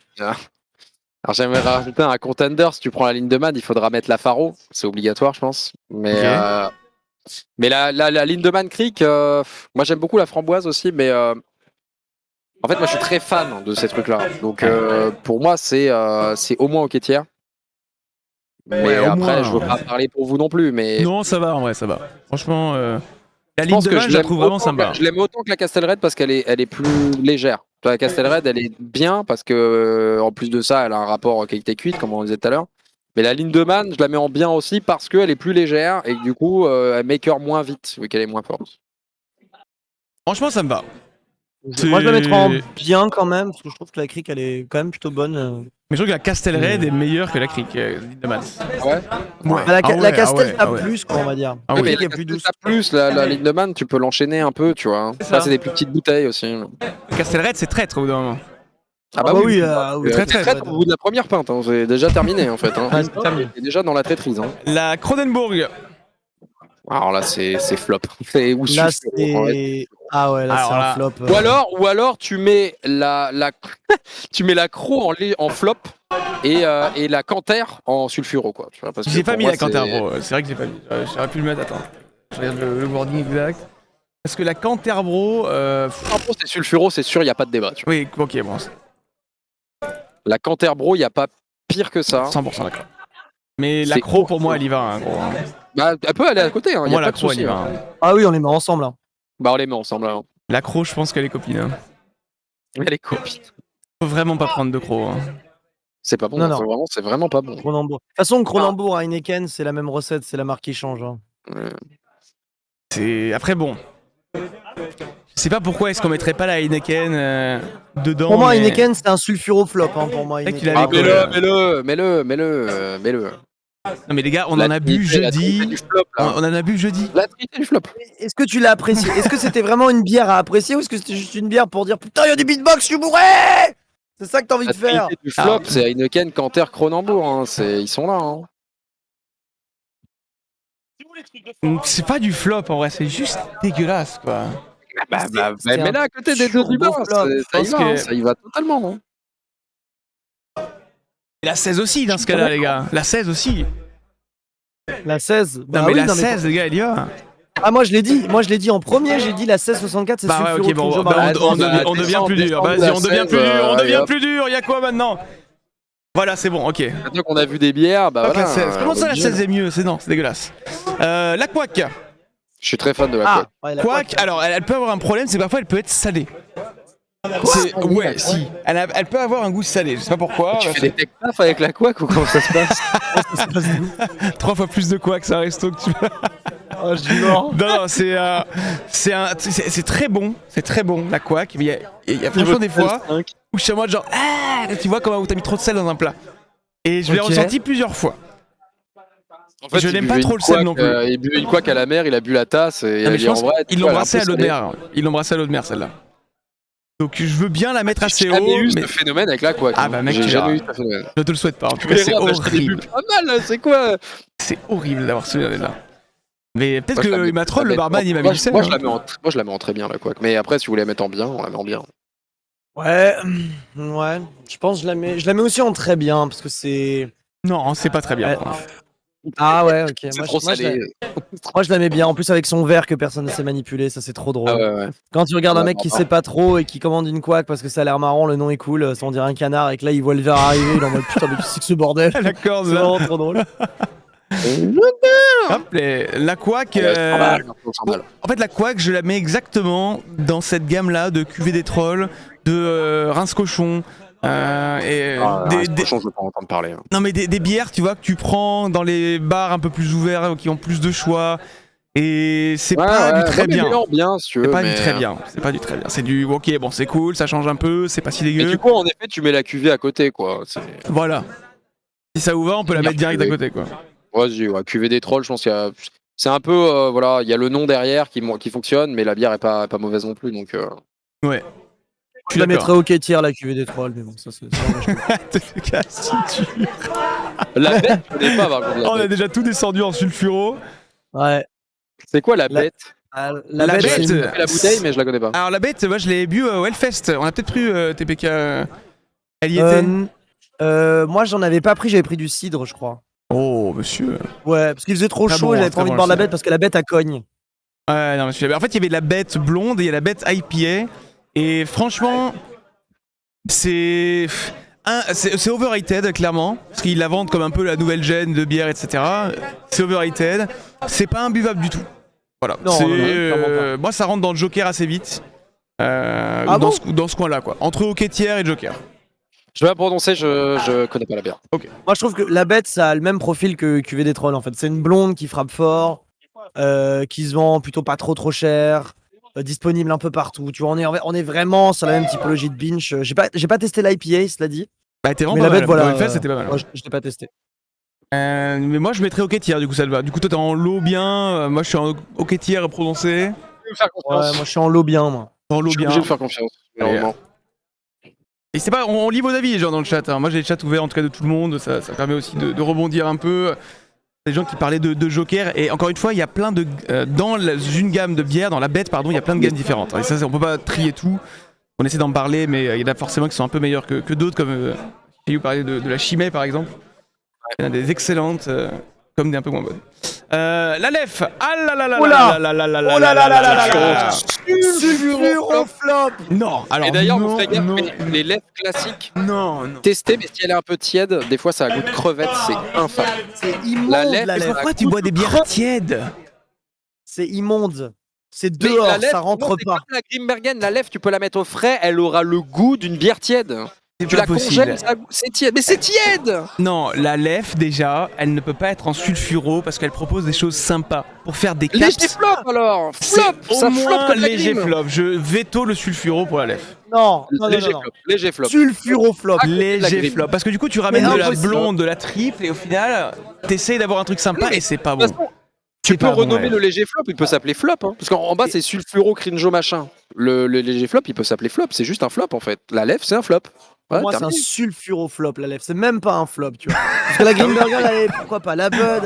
j'aimerais rajouter un contender. Si tu prends la Lindemann, il faudra mettre la Faro. C'est obligatoire, je pense. Mais, Ok. mais la Lindemann Creek, moi j'aime beaucoup la framboise aussi, mais en fait, moi je suis très fan de ces trucs-là. Donc pour moi, c'est au moins au quêtière. Mais Ouais, au après, moins. je veux pas parler pour vous non plus. Mais Non, ça va en vrai, ça va. Franchement, la je pense que Lindemann, je la trouve vraiment sympa. je l'aime autant que la Castelred parce qu'elle est plus légère. La Castelred, elle est bien parce que en plus de ça, elle a un rapport qualité-cuite, comme on disait tout à l'heure. Mais la Lindemann, je la mets en bien aussi parce qu'elle est plus légère et que du coup, elle maker moins vite vu qu'elle est moins forte. Franchement, ça me va. Moi je la mettrais en bien quand même, parce que je trouve que la crique elle est quand même plutôt bonne. Mais je trouve que la Castelred est meilleure que la crique, Lindemann. Ouais. Ouais. La Ah ouais, Castel ah tape ouais. plus, quoi, on va dire. Ah La oui. crique est plus douce. Plus la Lindemann, tu peux l'enchaîner un peu, tu vois. C'est ça. Ça, c'est des plus petites bouteilles aussi. Castelred, c'est traître au bout d'un moment. Ah bah oui, oui, très, très très. au bout de la première pinte, hein. C'est déjà terminé en fait. Hein. Ouais, c'est terminé. C'est déjà dans la traîtrise. Hein. La Cronenbourg. Alors là, c'est flop. C'est ou Là sucre, en fait. c'est. Ah ouais, là Alors c'est là- un flop. Ou alors tu mets tu mets la Cro en flop et la Canter en sulfuro quoi. Tu vois, parce que J'ai pas pour mis moi, la Canterbro, c'est vrai que j'ai pas mis. J'aurais pu le mettre, attends. Je regarde le wording exact. Parce que la Canterbro. Canterbro, c'est sulfuro, c'est sûr, il n'y a pas de débat. Tu vois. Oui, ok, bon. La Canterbro, il n'y a pas pire que ça. 100% d'accord. Mais la C'est Cro, pour moi, elle y va, hein, gros. Hein. Bah, elle peut aller à côté, hein, Pour y a moi, pas la de Cro, elle souci. y va. Hein. Hein. Ah oui, on les met ensemble. Hein. Bah, on les met ensemble. Hein. La Cro, je pense qu'elle est copine. Hein. Elle est copine. Faut vraiment pas prendre de Cro. Hein. C'est pas bon, Non, hein, non. c'est vraiment pas bon. Cronenbourg. De toute façon, Cronenbourg à Heineken, c'est la même recette, c'est la marque qui change. Hein. Après, bon. Je sais pas pourquoi est-ce qu'on mettrait pas la Heineken dedans. Pour moi, mais- Heineken, c'est un sulfuro flop. Hein, pour moi, C'est vrai qu'il Heineken. avait- Mets-le. Non, mais les gars, on en a bu jeudi. On en a bu jeudi. La trité du flop. Est-ce que tu l'as apprécié? Est-ce que c'était vraiment une bière à apprécier ou est-ce que c'était juste une bière pour dire putain, il y a des beatbox, je suis bourré? C'est ça que t'as envie La de faire? trité du flop, c'est Heineken, Canter, Cronenbourg. Hein. Ils sont là. Hein. C'est pas du flop en vrai, c'est juste dégueulasse quoi. C'est Mais là, à côté des deux du bas, flop. ça y pense va, que- hein, ça y va totalement. Hein. Et la 16 aussi dans ce cas-là, les gars. La 16 aussi. La 16. Non, Bah mais oui, la non, mais- 16, les gars, elle y va. Ah, moi je l'ai dit en premier, j'ai dit la 1664, c'est Bah ouais, sulfuro ok, bon, Trinjo bah, Barra. on devient plus dur. Vas-y, on devient plus dur, on devient plus dur. Y'a quoi maintenant? Voilà, c'est bon, ok. Maintenant qu'on a vu des bières, bah Donc voilà. la 16. Comment ça, la obligé. 16 est mieux? C'est non, c'est dégueulasse. La couac. Je suis très fan de la Ah, couac. ouais, la Couac, couac. alors elle peut avoir un problème, c'est que parfois elle peut être salée. Ouais, si. Elle peut avoir un goût salé, je sais pas pourquoi. Tu fais des tech taf avec la couac ou comment ça se passe? 3 fois plus de couac, c'est un resto que tu veux. Oh, je dis non. Non, c'est très bon, la couac. Il y a franchement des fois où je suis en mode genre, ah, tu vois comment t'as mis trop de sel dans un plat. Et je l'ai Ok. ressenti plusieurs fois. En fait, Je il n'aime buvait pas trop une le sel couac, non plus. Il buvait une couac à la mer, il a bu la tasse et Non, mais il je est en pense vrai. qu'ils l'ont brassé à l'eau de mer. Ils l'ont brassé à l'eau de mer celle-là. Donc je veux bien la mettre assez J'ai haut, jamais eu mais ce phénomène avec la couac. Ah hein. bah, mec, j'ai tu jamais verras. eu ce phénomène. je te le souhaite pas. En tout cas, c'est horrible. Pas mal, là, c'est quoi? C'est horrible d'avoir ce là. Mais peut-être Moi, je la que mets- il m'a troll, je la le mets barman, en- il m'a mis moi, du sel. moi, hein. je la mets en très bien la couac. Mais après, si vous voulez la mettre en bien, on la met en bien. Ouais, ouais. Je pense que je la mets aussi en très bien parce que c'est. Non, c'est pas très bien. Ouais. Ah ouais, ok. C'est trop salé. Moi je la mets bien. En plus avec son verre que personne ne sait manipuler, ça c'est trop drôle. Ah ouais, ouais. Quand tu regardes un Ouais, mec qui non. sait pas trop et qui commande une couac parce que ça a l'air marrant, le nom est cool, ça on dirait un canard et que là il voit le verre arriver, il est en mode putain mais qu'est-ce que c'est que ce bordel? La corde C'est là. vraiment trop drôle. Hop, la couac. En fait, la couac, je la mets exactement dans cette gamme-là de cuvée des trolls, de rince cochon. Cochon, je veux pas entendre parler. Non, mais des bières, tu vois, que tu prends dans les bars un peu plus ouverts, qui ont plus de choix. Et c'est pas du très bien. C'est pas du très bien. C'est pas du très bien. C'est du ok, bon, c'est cool, ça change un peu, c'est pas si dégueu. Et du coup, en effet, tu mets la cuvée à côté, quoi. Voilà. Si ça vous va, on peut la mettre direct à côté, quoi. Vas-y, cuvée des trolls, je pense qu'il y a. C'est un peu, voilà, il y a le nom derrière qui fonctionne, mais la bière est pas mauvaise non plus, donc. Ouais. Je la mettrais au quai-tiers, la cuvée des trolls, mais bon, ça c'est. La bête, je connais pas, par contre. On a déjà tout descendu en sulfuro. Ouais. C'est quoi la bête? La bête, j'ai fait la bouteille, mais je la connais pas. Alors la bête, moi je l'ai bu au Hellfest. On a peut-être pris TPK. Elle y était. Moi j'en avais pas pris, j'avais pris du cidre, je crois. Oh monsieur. Ouais, parce qu'il faisait trop chaud, j'avais pas envie de boire la bête parce que la bête a cogne. Ouais, non, monsieur. En fait, il y avait la bête blonde et il y a la bête IPA. Et franchement, c'est overrated, clairement. Parce qu'ils la vendent comme un peu la nouvelle gène de bière, etc. C'est overrated. C'est pas imbuvable du tout. Voilà. Non, moi, ça rentre dans le Joker assez vite. Dans ce coin-là, quoi. Entre Hockey-Tiers et Joker. Je vais la prononcer, je connais pas la bière. Okay. Moi, je trouve que la bête, ça a le même profil que Cuvée des Trolls, en fait. C'est une blonde qui frappe fort, qui se vend plutôt pas trop cher. Disponible un peu partout. Tu vois, on est vraiment sur la même typologie de binge. J'ai pas testé l'IPA, cela dit. Bah, t'es vraiment mais pas la bête, mal. voilà. Fait, c'était pas mal. Moi, je l'ai pas testé. Mais moi, je mettrais Hockey-Tiers, du coup, ça te va. Du coup, toi, t'es en low bien. Moi, je suis en Hockey-Tiers prononcé. Ouais, moi, je suis en low bien, moi. En low bien. Je vais faire confiance. Et c'est pas, on lit vos avis, les gens, dans le chat. Hein. Moi, j'ai le chat ouvert, en tout cas, de tout le monde. Ça permet aussi de rebondir un peu. Des gens qui parlaient de Joker, et encore une fois, il y a plein de dans une gamme de bières, dans la bête, pardon, il y a plein de gammes différentes. Et ça, on peut pas trier tout. On essaie d'en parler, mais il y en a forcément qui sont un peu meilleurs que d'autres, comme vous parlez de la Chimay par exemple. Il y en a des excellentes, comme des un peu moins bonnes. La Lef, ah là là là là là là là là là là là. Sulfuro flop. Non, alors. Et d'ailleurs, mon frère, les lèvres classiques. Non. Testez, mais si elle est un peu tiède, des fois ça a goût de crevette, c'est infâme. C'est immonde. La lèvre. Pourquoi tu bois des bières tièdes? C'est immonde. C'est dehors, ça rentre pas. Comme la Grimbergen, la lèvre, tu peux la mettre au frais, elle aura le goût d'une bière tiède. Tu la congèles, c'est tiède. Mais c'est tiède! Non, la Lef, déjà, elle ne peut pas être en sulfuro parce qu'elle propose des choses sympas pour faire des caps. Léger flop alors! Flop! Ça floppe comme la léger flop. Je veto le sulfuro pour la Lef. Non, léger flop. Sulfuro flop. Léger flop. Parce que du coup, tu ramènes de la blonde, de la triple et au final, t'essayes d'avoir un truc sympa et c'est pas bon. Tu peux renommer le léger flop, il peut s'appeler flop. Hein. Parce qu'en bas, c'est sulfuro crinjo machin. Le léger flop, il peut s'appeler flop. C'est juste un flop en fait. La Lef, c'est un flop. Pour moi, c'est un sulfuro flop, la lèvre. C'est même pas un flop, tu vois. Parce que la Grimbergen, allez, pourquoi pas. La Bud,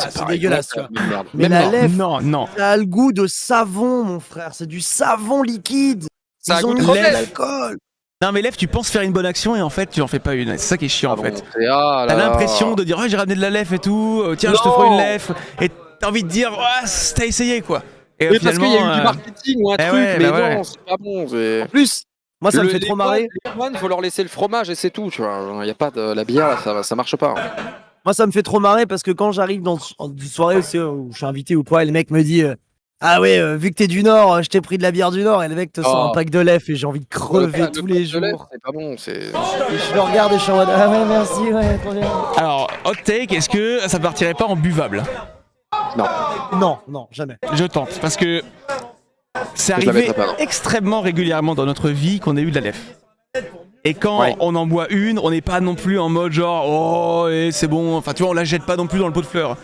c'est dégueulasse, tu vois. Mais la lèvre, ça a le goût de savon, mon frère. C'est du savon liquide. Ils ont mis de l'alcool. Non, mais lèvres, tu penses faire une bonne action et en fait, tu en fais pas une. C'est ça qui est chiant, en fait. T'as l'impression de dire, j'ai ramené de la lèvre et tout. Tiens, je te ferai une lèvre. Et t'as envie de dire, t'as essayé, quoi. Et parce qu'il y a eu du marketing ou un truc, mais non, c'est pas bon. En plus, moi, ça me fait trop marrer. Les moines, il faut leur laisser le fromage et c'est tout, tu vois. Il y a pas de la bière, ça marche pas. Moi, ça me fait trop marrer parce que quand j'arrive dans une soirée où je suis invité ou quoi, et le mec me dit ah ouais, vu que t'es du Nord, je t'ai pris de la bière du Nord, et le mec te sort un pack de lèvres et j'ai envie de crever tous les jours. C'est pas bon, c'est. Je le regarde et je suis en mode ah ouais, merci, ouais, trop bien. Alors, hot take, est-ce que ça partirait pas en buvable? Non, jamais. Je tente parce que. C'est arrivé extrêmement régulièrement dans notre vie qu'on ait eu de la lèvre. Et quand on en boit une, on n'est pas non plus en mode genre oh et c'est bon, enfin tu vois on la jette pas non plus dans le pot de fleurs.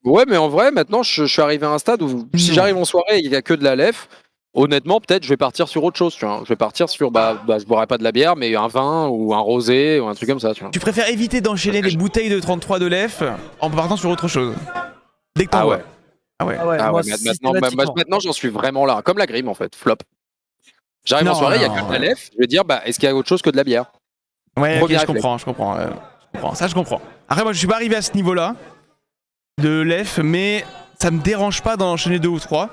Ouais mais en vrai maintenant je suis arrivé à un stade où si j'arrive en soirée et il y a que de la lèvre, honnêtement peut-être je vais partir sur autre chose tu vois. Je vais partir sur je boirai pas de la bière mais un vin ou un rosé ou un truc comme ça tu vois. Tu préfères éviter d'enchaîner les bouteilles de 33 de lèvre en partant sur autre chose. Dès que t'en bois. Maintenant j'en suis vraiment là, comme la Grim en fait, flop. J'arrive en soirée, il y a que de la lèvre, je vais dire est-ce qu'il y a autre chose que de la bière? Ouais, okay, je comprends. Ça je comprends. Après moi je suis pas arrivé à ce niveau-là de lèvre, mais ça me dérange pas d'en enchaîner 2 ou 3,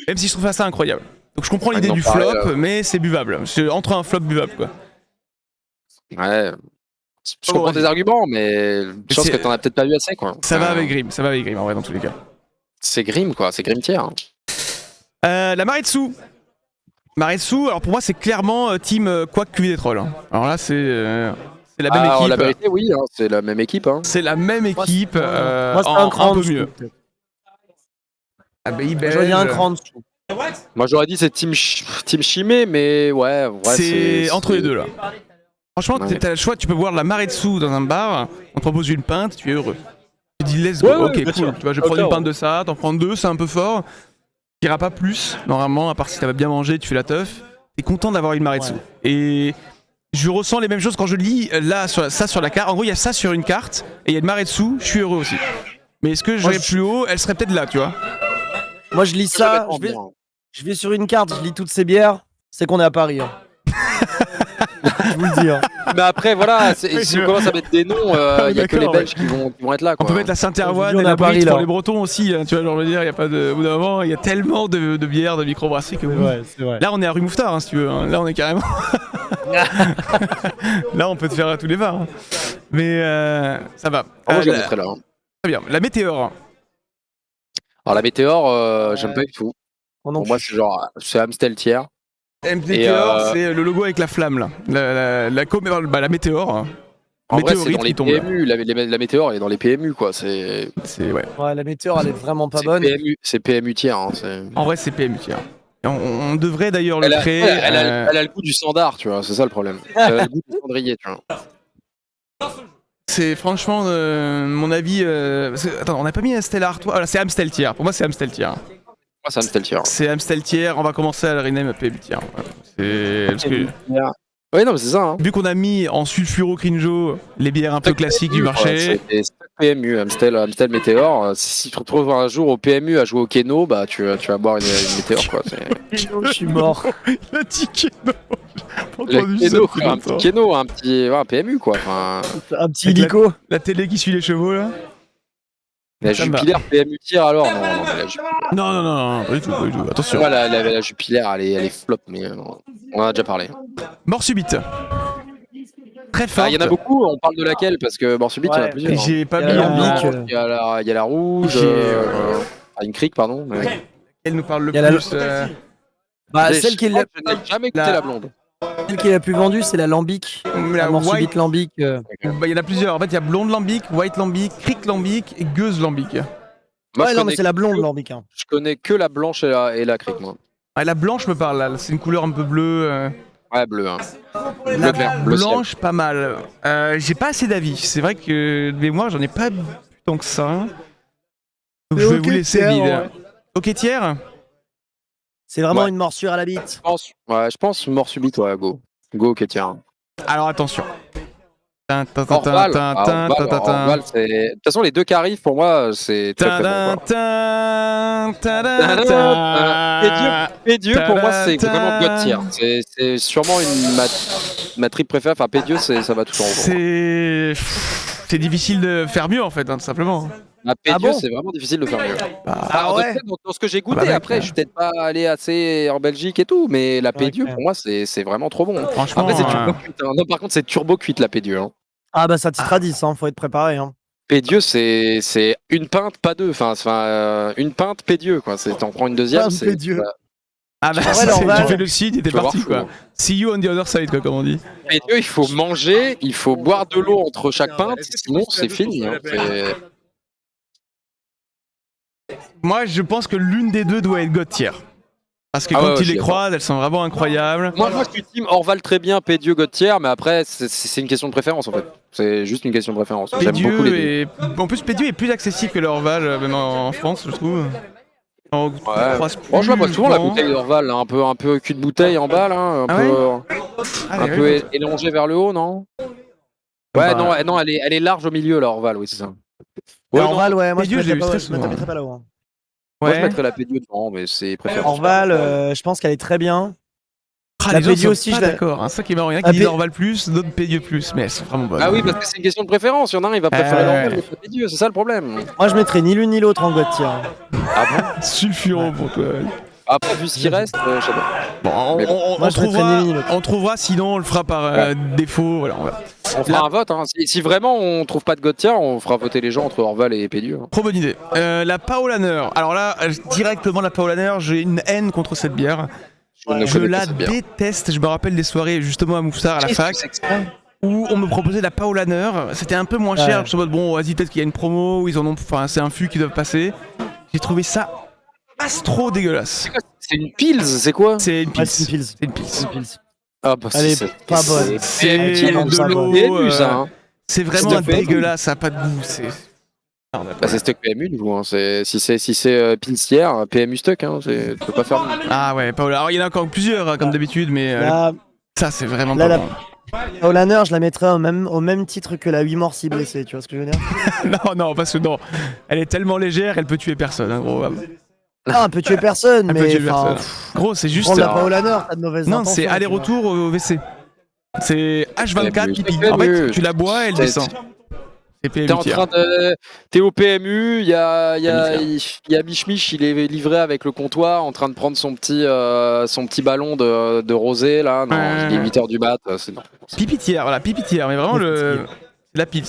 même si je trouve ça incroyable. Donc je comprends l'idée du flop, mais c'est buvable. C'est entre un flop buvable quoi. Ouais. Je comprends tes arguments, mais je pense que t'en as peut-être pas eu assez, quoi. Ça va avec Grim, en vrai, dans tous les cas. C'est Grim, quoi, c'est Grim tier. Hein. La Maretsu. Maretsu, alors pour moi, c'est clairement team Quack QV des trolls. Hein. Alors là, c'est la même équipe. La vérité, oui, hein, c'est la même équipe. Hein. C'est la même équipe, moi, c'est un cran peu mieux. Il y a un cran en dessous. Moi, j'aurais dit c'est team Chimé, mais ouais, c'est entre les deux, là. Franchement, t'as le choix, tu peux boire de la Maretsu dans un bar, on te propose une pinte, tu es heureux. Tu dis let's go, ok, cool. Tu vois, je vais prendre une pinte de ça, t'en prends deux, c'est un peu fort. T'iras pas plus, normalement, à part si t'as bien mangé, tu fais la teuf. T'es content d'avoir une Maretsu. Ouais. Et je ressens les mêmes choses quand je lis là, ça sur la carte. En gros, il y a ça sur une carte, et il y a une Maretsu, je suis heureux aussi. Mais est-ce que j'irais plus haut? Elle serait peut-être là, tu vois. Moi, je lis ça, je vais sur une carte, je lis toutes ces bières, c'est qu'on est à Paris. Hein. Je vous le dis. Hein. Mais après, voilà, si on commence à mettre des noms, il y a que les Belges qui vont être là. Quoi. On peut mettre la Saint-Erwan et la Brie pour les Bretons aussi. Hein, tu vois, genre, je veux dire, il y a pas de. Au bout d'un moment, il y a tellement de bières, de microbrasseries que. C'est vrai. Là, on est à rue Mouffetard, hein, si tu veux. Hein. Là, on est carrément. Là, on peut te faire à tous les bars. Hein. Mais ça va. Moi, je la mettrai là. Hein. Très bien. La Météore. Alors, la Météore, j'aime pas du tout. Pour moi, c'est Amstel tier. Météore, c'est le logo avec la flamme là. La Météore. Hein. En vrai, c'est dans les PMU. La Météore est dans les PMU, quoi. Ouais, la Météore, elle est vraiment pas bonne. C'est PMU tier. Hein, en vrai, c'est PMU tier. On devrait d'ailleurs le créer. Elle a le goût du standard, tu vois. C'est ça le problème. Elle a le goût du cendrier, tu vois. C'est franchement mon avis. Attends, on n'a pas mis Amstel Artois. Voilà, c'est Amstel tier. Pour moi, c'est Amstel tier. C'est Amstel tier. C'est Amstel tier, on va commencer à le rename PMU tier. C'est parce que oui, non, mais c'est ça. Hein. Vu qu'on a mis en sulfuro crinjo les bières un peu classiques du marché. C'est PMU, Amstel Météore. Si tu te retrouves un jour au PMU à jouer au Keno, bah tu vas boire une Météore, quoi. Je suis mort. Il a dit Keno. Un petit Keno, un PMU, quoi. Enfin, un petit hélico. La télé qui suit les chevaux là. La Jupiler PMU tier alors non, pas du tout. Attention. Ouais, la Jupiler elle est flop, mais on en a déjà parlé. Mort subite. Très forte. Il y en a beaucoup, on parle de laquelle parce que mort subite, il y en a plusieurs. J'ai pas mis il y a la rouge, une crique, pardon. Elle nous parle le plus. Celle qui n'a jamais écouté la blonde. Celle qui est la plus vendue, c'est la lambic. La mort subite lambic. Il y en a plusieurs. En fait, il y a blonde lambic, white lambic, crique lambic et gueuse lambic. Ouais, non, mais c'est la blonde lambic. Hein. Je connais que la blanche et la crique, moi. Ah, la blanche me parle, là. C'est une couleur un peu bleue. Ouais, bleu. Hein. La blanche, pas mal. J'ai pas assez d'avis. C'est vrai que de mémoire, j'en ai pas tant que ça. Donc je vais vous laisser vide. Ok, tiers. C'est vraiment une morsure à la bite. Je pense mort subite, ouais, go. Go, ok, tiens. Alors attention. De toute façon, les deux qui arrivent, pour moi, c'est très bon. Pédieu, pour moi, c'est vraiment God tier. C'est sûrement ma trip préférée. Enfin, Pédieu, ça va tout en haut. C'est difficile de faire mieux, en fait, tout simplement. Pédieu, c'est vraiment difficile de faire mieux. Dans ce que j'ai goûté, après, je suis peut-être pas allé assez en Belgique et tout, mais la Pédieu, pour moi, c'est vraiment trop bon. Franchement, après, c'est turbo cuite. Hein. Non, par contre, c'est turbo cuite, la Pédieu. Hein. Ah bah ça titre à 10, faut être préparé. Hein. Pédieu, c'est une pinte, pas deux. Enfin, une pinte, Pédieu, quoi. T'en prends une deuxième, c'est... Pédieu. Ah bah, tu fais le sud et t'es parti, quoi. See you on the other side, quoi, comme on dit. Pédieu, il faut manger, il faut boire de l'eau entre chaque pinte, sinon c'est fini. Hein. Moi, je pense que l'une des deux doit être God tier. Parce que quand tu les croises, elles sont vraiment incroyables. Moi je suis team Orval très bien, Pédieu, God tier, mais après, c'est une question de préférence en fait. C'est juste une question de préférence. J'aime beaucoup les deux. En plus, Pédieu est plus accessible que l'Orval, même en France, je trouve. Moi je la bois souvent la bouteille d'Orval, un peu cul de bouteille en bas, là, un peu élongée vers le haut, non? Ouais, non, elle est large au milieu, là, Orval, oui, c'est ça. Orval, moi Pédieu, je ne mettrais pas là-haut. Hein. Moi je mettrais la Pédieu devant, mais c'est préférence. Orval, je pense qu'elle est très bien. La Pédieu aussi, je suis d'accord. C'est ça qui est marrant. Il y en a qui disent Orval plus, d'autres Pédieu plus, mais elles sont vraiment bonnes. Ah oui, parce que c'est une question de préférence. Il y en a un, il va préférer l'Orval, l'autre la Pédieu, c'est ça le problème. Moi je mettrais ni l'une ni l'autre en God tier. Ah bon? Sulfurant pour toi. Après, vu ce qui reste, je sais pas. Bon, on trouvera, sinon on le fera par défaut. Voilà, On fera un vote. Hein. Si vraiment on trouve pas de god tier, on fera voter les gens entre Orval et Pédu. Hein. Trop bonne idée. La Paulaner. Alors là, directement la Paulaner, j'ai une haine contre cette bière. Je la déteste. Je me rappelle des soirées justement à Moufsar à la fac où on me proposait la Paulaner. C'était un peu moins cher. Je me suis dit, bon, vas-y, peut-être qu'il y a une promo, où ils en ont. Enfin, c'est un fût qui doivent passer. J'ai trouvé ça astro dégueulasse. C'est une Pils, c'est quoi? C'est une Pils. C'est une Pils. Ah bah elle est pas bonne. C'est de l'eau. C'est vraiment dégueulasse, ça n'a pas de goût. C'est stock PMU du coup. Hein. Si c'est Pilsière, PMU stock, hein, tu peux pas faire. Ah ouais, Paula. Alors il y en a encore plusieurs hein, comme d'habitude, mais ça c'est vraiment pas bon. Paulaner, je la mettrais au même titre que la 8 morts si blessés, tu vois ce que je veux dire? Non, parce que non, elle est tellement légère, elle peut tuer personne, hein, gros. Non, elle peut tuer personne, mais gros, c'est juste. Prendre la Paulaner, t'as de mauvaises intentions. Non, c'est aller-retour au WC. C'est H24 pipi. En fait, tu la bois, elle descend. T'es en train de. T'es au PMU, il y a Mich Mich, il est livré avec le comptoir en train de prendre son petit ballon de rosé là. Non, il est 8h du mat. Pipitière, voilà, pipitière, mais vraiment la pils.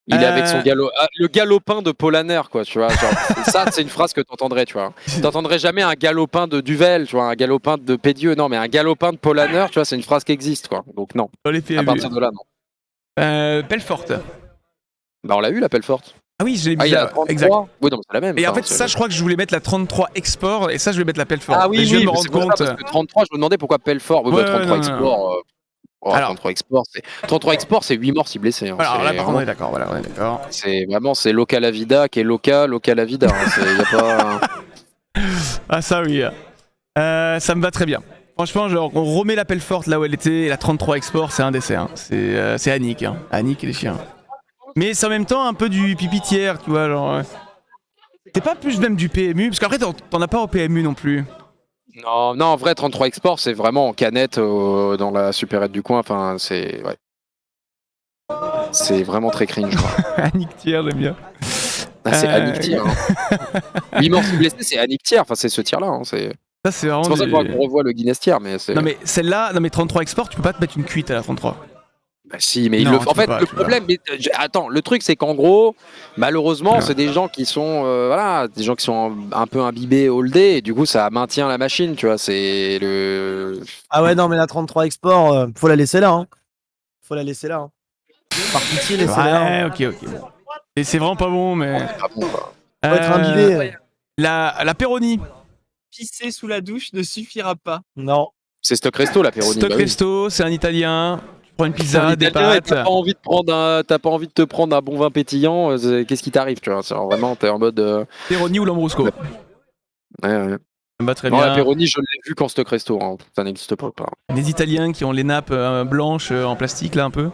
Il est avec son le galopin de Paulaner, quoi, tu vois. Genre, ça, c'est une phrase que t'entendrais, tu vois. T'entendrais jamais un galopin de Duvel, tu vois, un galopin de Pédieu, non, mais un galopin de Paulaner, tu vois, c'est une phrase qui existe, quoi. Donc, non. À partir de là, non. Pelfort. Bah, on l'a eu, la Pelfort. Ah oui, je l'ai mis là. Exact. Oui, non, c'est la même. Et en fait, ça, je crois que je voulais mettre la 33 Export, et ça, je vais mettre la Pelfort. Ah oui, je viens de me rendre compte. Parce que 33, je me demandais pourquoi Pelfort. Oui, 33 Export. Alors, 33 Export, c'est 8 morts si blessés. Hein. Alors là, par contre, on est d'accord. Voilà, on est d'accord. C'est vraiment, c'est Loca la Vida qui est Loca la Vida. Hein. Y a pas... Ah, ça, oui. Ça me va très bien. Franchement, genre, on remet la Pelfort là où elle était, et la 33 Export, c'est un décès. Hein. C'est Annick. Hein. Annick et les chiens. Mais c'est en même temps un peu du pipitière, tu vois. Genre. T'es pas plus même du PMU, parce qu'après, t'en as pas au PMU non plus. Non, en vrai, 33 Export, c'est vraiment en canette dans la supérette du coin. Enfin, c'est. Ouais. C'est vraiment très cringe, quoi. Annick Tier, j'aime bien. Ah, c'est Annick Tier. Hein. 8 morts blessés, c'est Annick Tier. Enfin, c'est ce tir-là. Hein. C'est vraiment. C'est pour ça qu'on revoit le Guinness Tier. Mais non, mais celle-là, 33 Export, tu peux pas te mettre une cuite à la 33. Bah si, mais non, en fait, le problème, attends, le truc c'est qu'en gros, malheureusement, c'est des gens qui sont, voilà, des gens qui sont un peu imbibés, holdés, et du coup, ça maintient la machine, tu vois, c'est le. Ah ouais, non, mais la 33 Export, faut la laisser là, hein. Faut la laisser là. Hein. Par pitié, laissez-la. Ouais, ok. Et c'est vraiment pas bon, mais. Pas bon, quoi. Faut être imbibé. La Peroni. Pisser sous la douche ne suffira pas. Non. C'est Stock Resto, la Peroni. Stock Resto, c'est un Italien. Prends une pizza, des pâtes. T'as pas envie de te prendre un bon vin pétillant, qu'est-ce qui t'arrive, tu vois? Vraiment, t'es en mode. Peroni ou Lambrusco. Ouais. Bah, très non, bien. la Peroni, je l'ai vu qu'en Stock Resto, hein. Ça n'existe pas. Des Italiens qui ont les nappes blanches en plastique, là, un peu.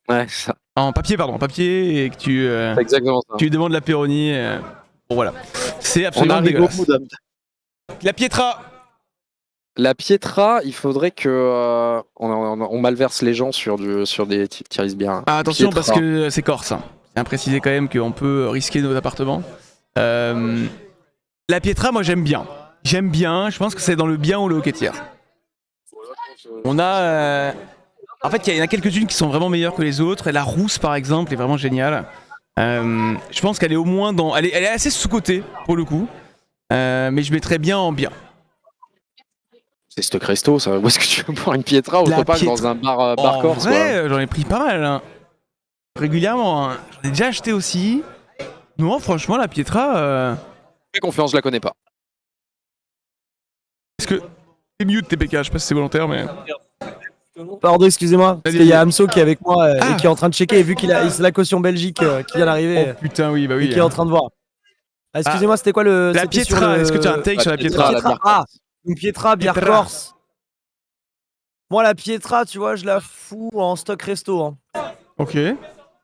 Ouais, ça. En papier, et que tu. C'est exactement ça. Tu lui demandes la Peroni. Bon, voilà. C'est absolument dégueulasse. La Pietra. La Pietra, il faudrait que on malverse les gens sur des tiris bien. Ah, attention, Pietra. Parce que c'est corse. Hein. Je tiens à préciser quand même qu'on peut risquer nos appartements. La Pietra, moi j'aime bien. Je pense que c'est dans le bien ou le hockey tiers. On a. En fait, il y en a quelques-unes qui sont vraiment meilleures que les autres. Et la rousse, par exemple, est vraiment géniale. Je pense qu'elle est au moins dans. Elle est assez sous-cotée, pour le coup. Mais je mettrais bien en bien. C'est Stock Resto, ça. Où est-ce que tu veux boire une Pietra autre part que dans un bar corse? Ouais, j'en ai pris pas mal. Hein. Régulièrement. Hein. J'en ai déjà acheté aussi. Non, franchement, la Pietra. Fais confiance, je la connais pas. Est-ce que. C'est mute TPK, je sais pas si c'est volontaire, mais. Pardon, excusez-moi. Parce qu'il y a Amso qui est avec moi et qui est en train de checker. Et vu qu'il a la caution Belgique qui vient d'arriver. Oh putain, oui, bah oui. Et qui est en train de voir. Ah, excusez-moi, c'était quoi le. La Pietra, est-ce que tu as un take sur la Pietra? Une Pietra, bière corse. Moi, la Pietra, tu vois, je la fous en Stock Resto. Hein. Ok.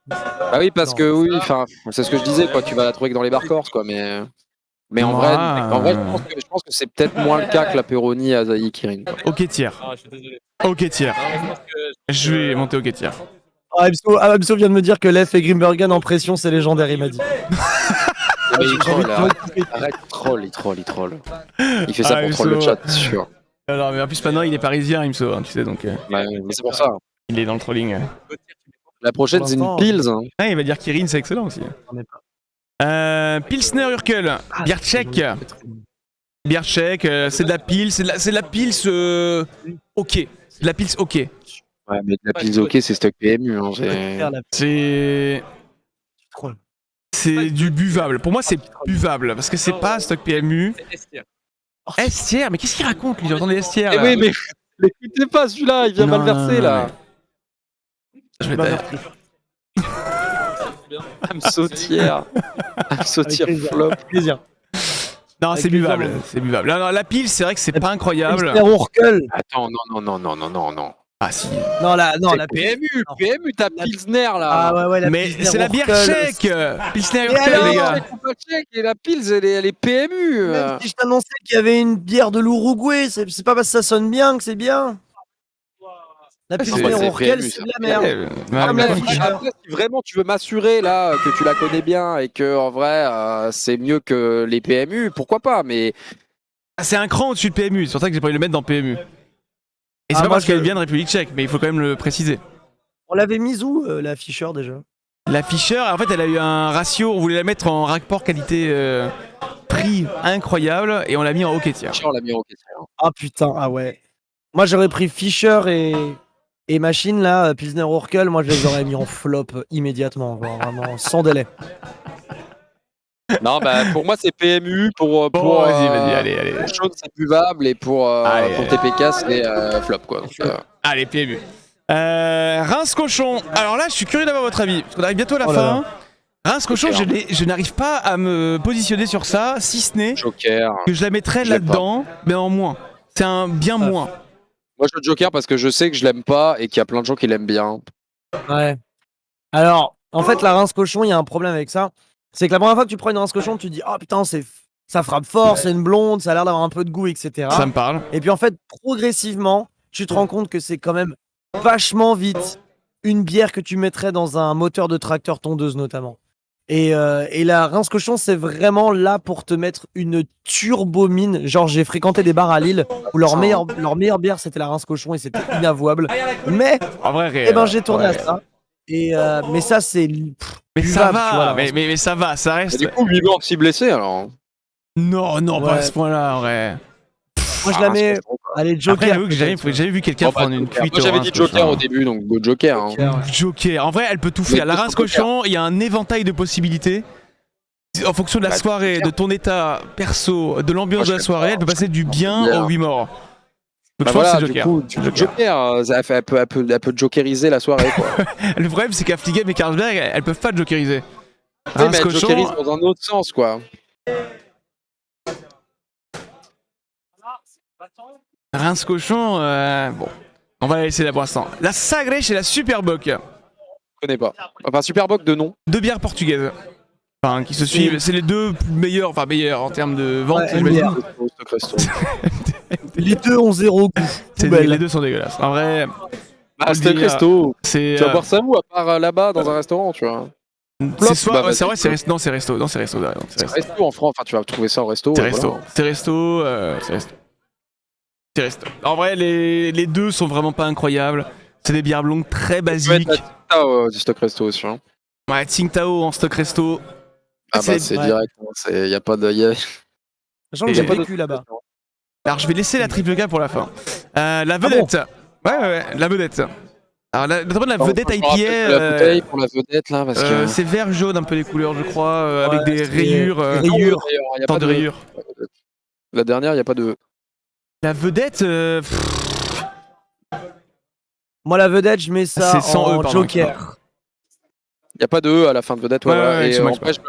Ah oui, parce que oui, enfin, c'est ce que je disais, quoi. Tu vas la trouver que dans les bars corse, quoi. Mais en vrai, je pense que c'est peut-être moins le cas que la Peroni à Zaï Kirin. Ok tiers. Ok tiers. Je vais monter au tiers. Amso vient de me dire que Lef et Grimbergen en pression, c'est légendaire, il m'a dit. Mais il troll, arrête, il troll. Il fait ça pour troll le chat, c'est sûr. Alors, mais en plus maintenant il est parisien, il me sauve, hein, tu sais donc. Mais c'est pour ça. Il est dans le trolling. La prochaine, c'est une Pils. Hein. Ah, il va dire Kirin, c'est excellent aussi. Pilsner Urkel, bière tchèque. Bière tchèque, c'est de la Pils, c'est de la Pils ok. C'est de la Pils ok. Ouais, mais de la Pils ok, c'est stock PMU. Hein, c'est du buvable. Pour moi, c'est buvable parce que c'est pas stock PMU. Estière, mais qu'est-ce qu'il raconte lui? J'entends des estières. Oui, mais l'écoutez pas celui-là, il vient mal verser là. Je vais taire. I'm sautière. I'm sautière flop. Plaisir. Non, c'est buvable. C'est buvable. Non, la pile, c'est vrai que c'est pas incroyable. Attends, non. Ah si. Non, la PMU, PMU, t'as Pilsner là. Ah ouais, mais c'est la bière tchèque. Pilsner Urkel, les gars. Et la Pils, elle est PMU. Même si je t'annonçais qu'il y avait une bière de l'Uruguay, c'est pas parce que ça sonne bien que c'est bien. La Pilsner Urkel, c'est de la merde. Après, si vraiment tu veux m'assurer là que tu la connais bien et que en vrai c'est mieux que les PMU, pourquoi pas, mais c'est un cran au-dessus de PMU, c'est pour ça que j'ai pas envie de le mettre dans PMU. Et c'est pas parce qu'elle vient de République tchèque, mais il faut quand même le préciser. On l'avait mise où, la Fischer, déjà? La Fischer, en fait, elle a eu un ratio, on voulait la mettre en rapport qualité-prix incroyable, et on l'a mis en hockey tiers. On l'a mis en hockey tiers. Ah putain, ah ouais. Moi, j'aurais pris Fischer et Machine, là, Pilsner Urkel, moi, je les aurais mis en flop immédiatement, genre, vraiment, sans délai. Non, bah pour moi c'est PMU, pour vas-y, allez. Chaude c'est buvable et pour TPK c'est flop quoi. Donc, Allez, PMU. Reims Cochon. Alors là, je suis curieux d'avoir votre avis, parce qu'on arrive bientôt à la fin. Reims Cochon, je n'arrive pas à me positionner sur ça, si ce n'est que je la mettrais là-dedans, mais en moins. C'est un bien moins. Moi je Joker parce que je sais que je l'aime pas et qu'il y a plein de gens qui l'aiment bien. Ouais. Alors, en fait, la Reims Cochon, il y a un problème avec ça. C'est que la première fois que tu prends une Reims Cochon, tu te dis oh putain, ça frappe fort, c'est une blonde, ça a l'air d'avoir un peu de goût, etc. Ça me parle. Et puis en fait, progressivement, tu te rends compte que c'est quand même vachement vite une bière que tu mettrais dans un moteur de tracteur tondeuse notamment. Et la Reims Cochon, c'est vraiment là pour te mettre une turbomine. Genre, j'ai fréquenté des bars à Lille où leur meilleure bière c'était la Reims Cochon et c'était inavouable. Mais en vrai, j'ai tourné à ça. Mais ça, c'est. Mais ça va, mais ça va, ça reste. Et du coup, 8 morts, 6 blessés alors. Non, pas à ce point-là, en vrai. Moi, je la mets. Allez, Joker. Après, j'ai jamais vu quelqu'un prendre une cuite. Moi, j'avais dit Joker au début, donc go Joker. Hein. Joker. En vrai, elle peut tout faire. La Reims Cochon, il y a un éventail de possibilités. En fonction de la soirée, de ton état perso, de l'ambiance de la soirée, elle peut passer du bien au 8 morts. Donc voilà, c'est Joker. Joker, elle peut jokeriser la soirée. Quoi. Le problème, c'est qu'Affligem et Carlsberg, elles peuvent pas jokeriser. Oui, mais elle jokerise dans un autre sens, quoi. Reims Cochon, bon, on va la laisser là pour l'instant. La Sagre chez la Superboc. Je connais pas. Enfin, Superboc de nom. Deux bières portugaises. Enfin, qui se suivent. C'est les deux meilleurs en termes de vente. Les deux ont zéro goût. Les deux sont dégueulasses. En vrai. Stock Resto. Tu vas boire ça où à part là-bas dans un restaurant, tu vois? C'est soit, c'est vrai, c'est resto. Non, c'est resto. C'est resto en France. Enfin, tu vas trouver ça au resto. C'est resto. C'est resto. C'est resto. En vrai, les deux sont vraiment pas incroyables. C'est des bières blondes très basiques. Du Stock Resto aussi. Hein. Ouais, Tsingtao en Stock Resto. Ah bah c'est direct. Y a pas de. Sachant que j'ai pas vécu là-bas. Alors je vais laisser la triple K pour la fin. La vedette. Ouais, la vedette. Alors notamment la vedette IPA. La bouteille pour la vedette là, parce que c'est vert jaune un peu les couleurs, je crois, avec des rayures. Il y a pas de rayures. La dernière, il y a pas de. La vedette. Moi la vedette, je mets ça c'est 100 en Joker. Il y a pas de E à la fin de vedette. Et en fait,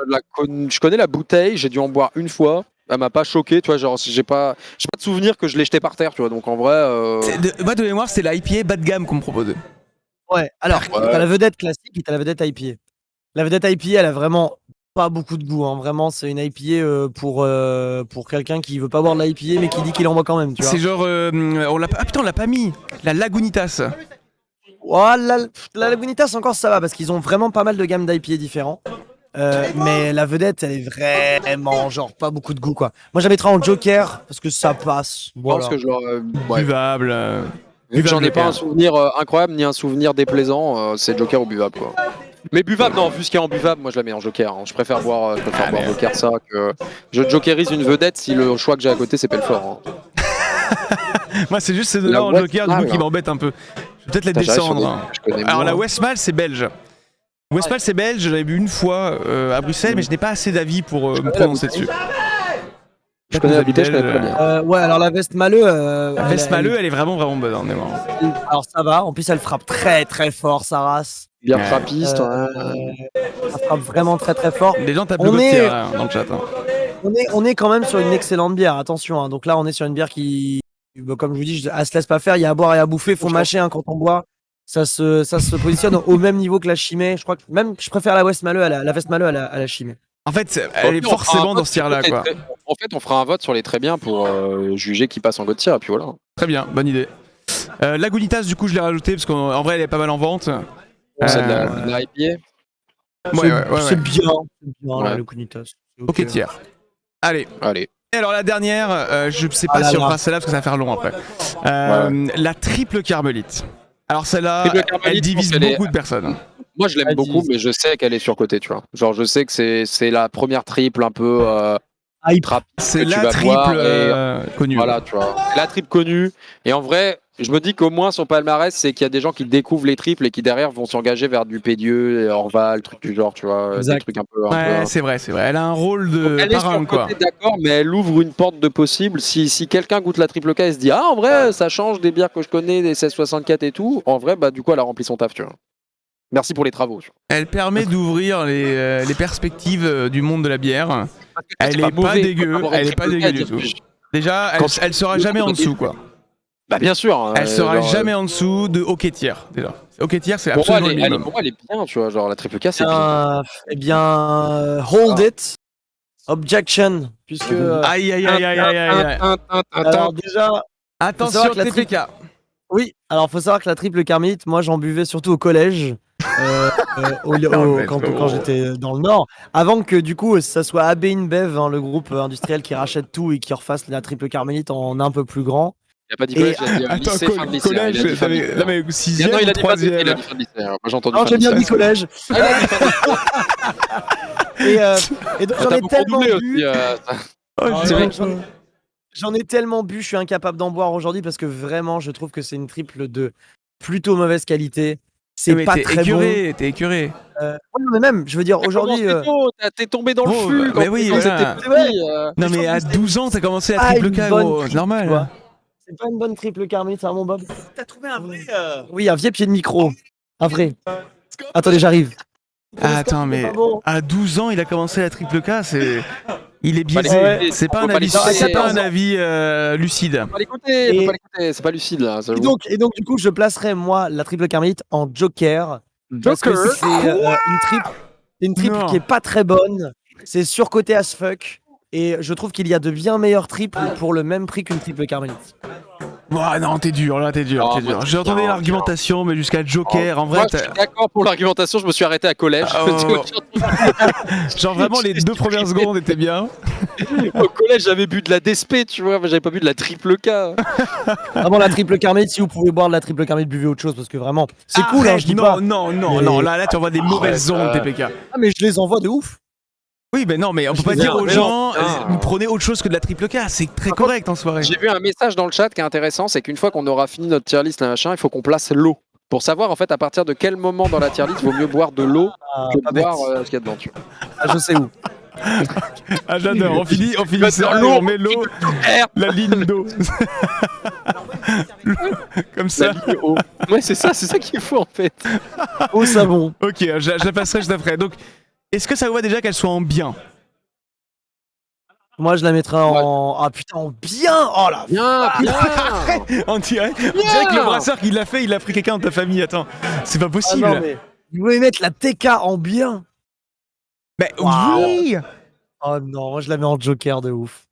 je connais la bouteille, j'ai dû en boire une fois. Elle m'a pas choqué, tu vois, genre j'ai pas de souvenir que je l'ai jeté par terre, tu vois, donc en vrai. Moi de mémoire, c'est la IPA bas de gamme qu'on me proposait. Ouais, alors t'as la vedette classique et t'as la vedette IPA. La vedette IPA, elle a vraiment pas beaucoup de goût, hein. Vraiment, c'est une IPA pour quelqu'un qui veut pas boire de l'IPA mais qui dit qu'il en boit quand même, tu vois. C'est genre, on l'a pas mis, la Lagunitas. Oh, la Lagunitas encore ça va parce qu'ils ont vraiment pas mal de gammes d'IPA différents. Mais la vedette, elle est vraiment genre pas beaucoup de goût quoi. Moi, je la mettrais en Joker parce que ça passe. Je pense que je buvable. Vu que j'en ai Joker. pas un souvenir incroyable ni un souvenir déplaisant, c'est Joker ou buvable quoi. Mais buvable, non, vu ce qu'il y a en buvable, moi je la mets en Joker. Hein. Je préfère boire Joker ça que je jokerise une vedette si le choix que j'ai à côté c'est Pelfort. Hein. Moi, c'est juste ces deux-là en Joker du coup qui m'embêtent un peu. Je vais peut-être les descendre. Hein. Alors la Westmalle c'est belge. Westmalle c'est belge, j'avais bu une fois à Bruxelles, mais je n'ai pas assez d'avis pour me prononcer dessus. Je connais la bouteille, je connais pas bien. Ouais, alors la veste Maleux. La Westmalle, elle est vraiment bonne. Alors ça va, en plus elle frappe très très fort sa race. Bien frappiste. Ça frappe vraiment très très fort. Les gens tapent le Gauthier dans le chat. Hein. On est quand même sur une excellente bière, attention. Hein. Donc là, on est sur une bière qui, comme je vous dis, elle se laisse pas faire. Il y a à boire et à bouffer. Faut mâcher hein, quand on boit. Ça se positionne au même niveau que la Chimay. Je crois que même je préfère la Westmalle à la Westmalle à la Chimay. En fait, elle est forcément dans ce tir-là, quoi. En fait, on fera un vote sur les très bien pour juger qui passe en Gauthier, et puis voilà. Très bien, bonne idée. Lagunitas, du coup, je l'ai rajouté parce qu'en vrai, elle est pas mal en vente. C'est de la IPA. C'est bien, Ouais. le Cunitas. Ok, tiers. Allez. Et alors la dernière, je sais pas si on fera celle-là parce que ça va faire long après. La triple carmélite. Alors celle-là, elle divise beaucoup de personnes. Moi je l'aime beaucoup, mais je sais qu'elle est surcotée, tu vois. Genre je sais que c'est la première triple un peu trap. C'est la triple connue. Voilà, tu vois. La triple connue. Et en vrai, je me dis qu'au moins son palmarès, c'est qu'il y a des gens qui découvrent les triples et qui derrière vont s'engager vers du Pédieu, Orval, truc du genre, tu vois. Exact. Des trucs un peu. Ouais, c'est vrai. Elle a un rôle de elle est parrain, quoi. D'accord, mais elle ouvre une porte de possible. Si quelqu'un goûte la triple K et se dit ah en vrai ça change des bières que je connais, des 1664 et tout, en vrai bah du coup elle a rempli son taf, tu vois. Merci pour les travaux. Elle permet d'ouvrir les perspectives du monde de la bière. Elle est pas dégueu. Elle est pas dégueu du tout. Déjà, elle sera jamais en dessous, quoi. Bah bien sûr. Elle sera jamais en dessous de hockey tiers déjà. Hockey tiers c'est absolument le minimum. Pour moi elle est bien, tu vois, genre la triple K c'est bien. Eh bien, hold it. Objection, puisque. Aïe. Alors déjà, attention TPK. Oui, alors faut savoir que la triple carmélite, moi j'en buvais surtout au collège. Quand j'étais dans le Nord, avant que du coup ça soit AB InBev, hein, le groupe industriel qui rachète tout et qui refasse la triple carmélite en un peu plus grand. Il a pas dit collège, il a dit attends, lycée, fin de lycée. Collège, non mais 6ème ou 3ème. Il a dit fin de lycée. Moi j'ai entendu. Non, j'ai bien dit collège. Et donc j'en ai tellement bu. J'en ai tellement bu, je suis incapable d'en boire aujourd'hui parce que vraiment je trouve que c'est une triple de plutôt mauvaise qualité. C'est pas très bon. T'es écœuré. Oui, mais même, je veux dire, aujourd'hui. T'es tombé dans le flux. Mais oui, non, mais à 12 ans, t'as commencé à triple K, gros. C'est normal. C'est pas une bonne triple carmélite, c'est un bon Bob. T'as trouvé un vrai. Oui, un vieux pied de micro. Un vrai. Attendez, j'arrive. Attends, mais à 12 ans, il a commencé la triple K, il est biaisé. C'est pas un avis lucide. Faut pas l'écouter, c'est pas lucide là. Et donc, du coup, je placerai moi la triple carmélite en Joker. Parce que c'est une triple qui est pas très bonne. C'est surcoté as fuck. Et je trouve qu'il y a de bien meilleures triples pour le même prix qu'une triple carmélite. Ouais, non, t'es dur. J'ai entendu l'argumentation, mais jusqu'à Joker, en vrai. Moi, je suis d'accord pour l'argumentation, je me suis arrêté à collège. Genre vraiment, les 2 premières secondes étaient bien. Au collège, j'avais bu de la DSP, tu vois, mais j'avais pas bu de la triple K. Vraiment, la triple carmélite, si vous pouvez boire de la triple carmélite, buvez autre chose, parce que vraiment, c'est cool, hein, je dis pas. Non, là, tu envoies des mauvaises ondes, TPK. Ah, mais je les envoie de ouf. Oui, mais non, mais on peut pas dire aux gens, prenez autre chose que de la triple K, c'est très correct en soirée. J'ai vu un message dans le chat qui est intéressant, c'est qu'une fois qu'on aura fini notre tier list, il faut qu'on place l'eau. Pour savoir en fait à partir de quel moment dans la tier list vaut mieux boire de l'eau que de boire ce qu'il y a dedans. Tu vois. Je sais où. J'adore, on finit ça, on met l'eau, la ligne d'eau. Comme ça. Ouais, c'est ça qu'il faut en fait. Au savon. Ok, je la passerai juste après. Donc, est-ce que ça vous va déjà qu'elle soit en bien? Moi, je la mettrais en. Ah putain, en bien! Oh la bien! On dirait que le brasseur qui l'a fait, il a pris quelqu'un de ta famille. Attends, c'est pas possible. Ah non, mais... Vous voulez mettre la TK en bien? Mais oui! Oh non, moi je la mets en Joker de ouf.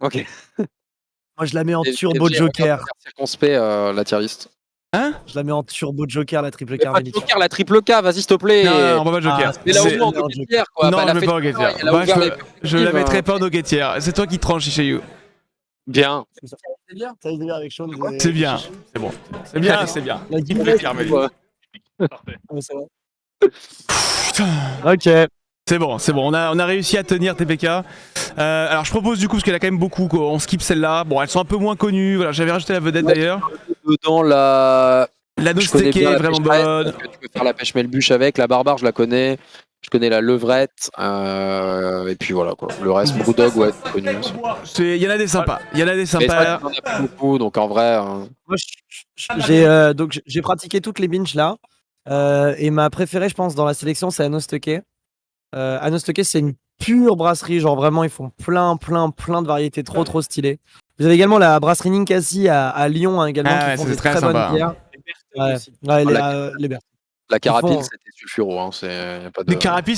Ok. Moi je la mets en Turbo Joker. Circonspect la tier list. Hein? Je la mets en Turbo Joker, la triple carmélite. Joker, la triple K, vas-y s'il te plaît. Non, on va pas Joker. Mais là où en Joker quoi. Non, je mets pas en Joker. Je la mettrai pas en Joker. C'est toi qui tranches chez You. Bien. Ça se bien avec Sean. C'est bien, c'est bon. C'est bien, c'est bien. La Il me fait plaisir, Mehdi. Ok. C'est bon, on a réussi à tenir TPK. Alors je propose du coup, parce qu'elle a quand même beaucoup, on skip celle-là. Bon, elles sont un peu moins connues, voilà, j'avais rajouté la vedette d'ailleurs. Dedans, la Nosteke est vraiment bonne. Tu peux faire la pêche melbuche avec, la barbare, je la connais. Je connais la levrette, et puis voilà quoi. Le reste, Brewdog, ouais, connu. Il y en a des sympas. Il y en a des Mais sympas. il y en a pas beaucoup, donc en vrai. Moi, j'ai pratiqué toutes les binges là. Et ma préférée, je pense, dans la sélection, c'est Anosteke. Anosteke, c'est une pure brasserie. Genre vraiment, ils font plein de variétés trop stylées. Vous avez également la brasserie Ninkasi à Lyon, hein, également, qui font des très bonnes bières. La carapille, c'était sulfuro. Hein, pas de... Les carapiles,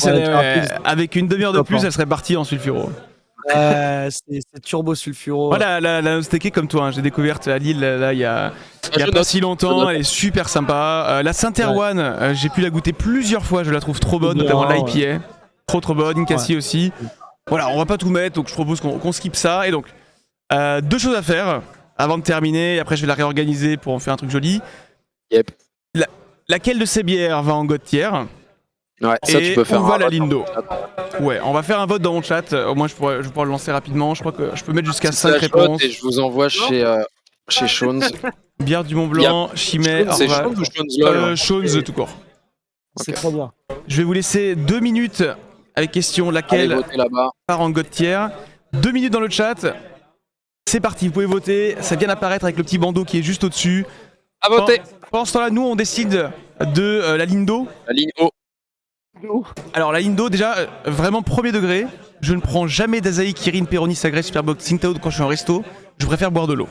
avec une demi-heure de plus, elle serait partie en sulfuro. C'est turbo sulfuro. Voilà, la Nosteke comme toi, hein, j'ai découverte à Lille là il y a pas si longtemps, elle est super sympa. La Saint-Erwan, j'ai pu la goûter plusieurs fois, je la trouve trop bonne, notamment l'IPA. Trop bonne, Ninkasi aussi. Voilà, on va pas tout mettre, donc je propose qu'on skip ça. Et donc, deux choses à faire avant de terminer, et après je vais la réorganiser pour en faire un truc joli. Yep. Laquelle de ces bières va en god tier? Ouais, ça tu peux faire. On va la Lindo. Ouais, on va faire un vote dans mon chat. Au moins, je pourrais le lancer rapidement. Je crois que je peux mettre jusqu'à 5 réponses. Et je vous envoie chez Sean's. Bière du Mont Blanc, Chimay. C'est Sean's ou Sean's Sean's tout court. C'est trop bien. Je vais vous laisser 2 minutes avec question laquelle part en god tier. 2 minutes dans le chat. C'est parti, vous pouvez voter. Ça vient d'apparaître avec le petit bandeau qui est juste au-dessus. À voter. Pendant ce temps-là, nous, on décide de la Lindo. La ligne O. Alors la Lindo, déjà, vraiment premier degré, je ne prends jamais d'Asahi, Kirin, Peroni, Sagres, Superbox, Tsingtao quand je suis en resto, je préfère boire de l'eau.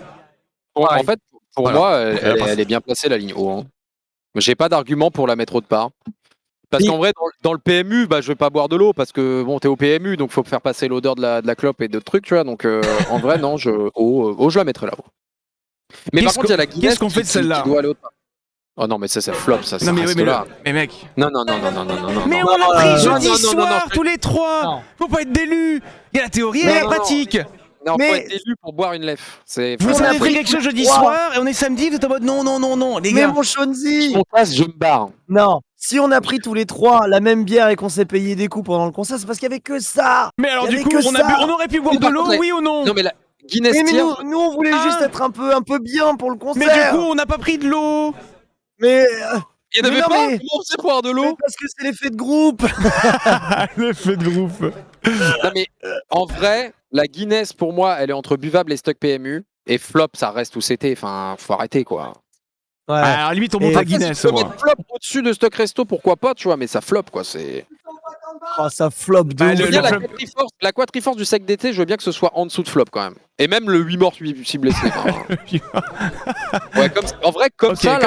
En fait, pour moi, elle est bien placée la ligne O. Hein. J'ai pas d'argument pour la mettre autre part. Parce qu'en vrai, dans le PMU, je vais pas boire de l'eau parce que bon, t'es au PMU, donc faut faire passer l'odeur de la clope et d'autres trucs, tu vois. Donc en vrai, non, je la mettrais là. Mais par contre, il y a la Guinness. Qu'est-ce qu'on fait de celle-là? Oh non, mais ça flop, ça. Non, mais reste oui, là. mais mec. Non. Mais on l'a pris jeudi soir, tous les trois. Faut pas être d'élus. Il y a la théorie et la pratique. Non, faut être élu pour boire une lèvre. Vous avez pris quelque chose jeudi soir et on est samedi, vous êtes en mode non, les gars. Mais mon Shonzi, je me barre. Non, si on a pris tous les trois la même bière et qu'on s'est payé des coups pendant le concert, c'est parce qu'il y avait que ça. Mais alors du coup, on aurait pu boire de l'eau, oui ou non? Non, mais la Guinness. Mais nous, on voulait juste être un peu bien pour le concert. Mais du coup, on n'a pas pris de l'eau. Mais il y en avait pas. Comment on sait boire de l'eau? Parce que c'est l'effet de groupe. L'effet de groupe. Non mais en vrai, la Guinness pour moi, elle est entre buvable et stock PMU. Et flop, ça reste où c'était. Enfin, faut arrêter quoi. Ouais. Alors limite, on monte à Guinness. Si tu peux mettre flop au-dessus de stock resto, pourquoi pas, tu vois? Mais ça flop quoi. C'est. Oh, ça flop de la quatriforce du sec d'été, je veux bien que ce soit en dessous de flop quand même. Et même le 8 morts, 8 blessés. Ouais, en vrai, comme ça.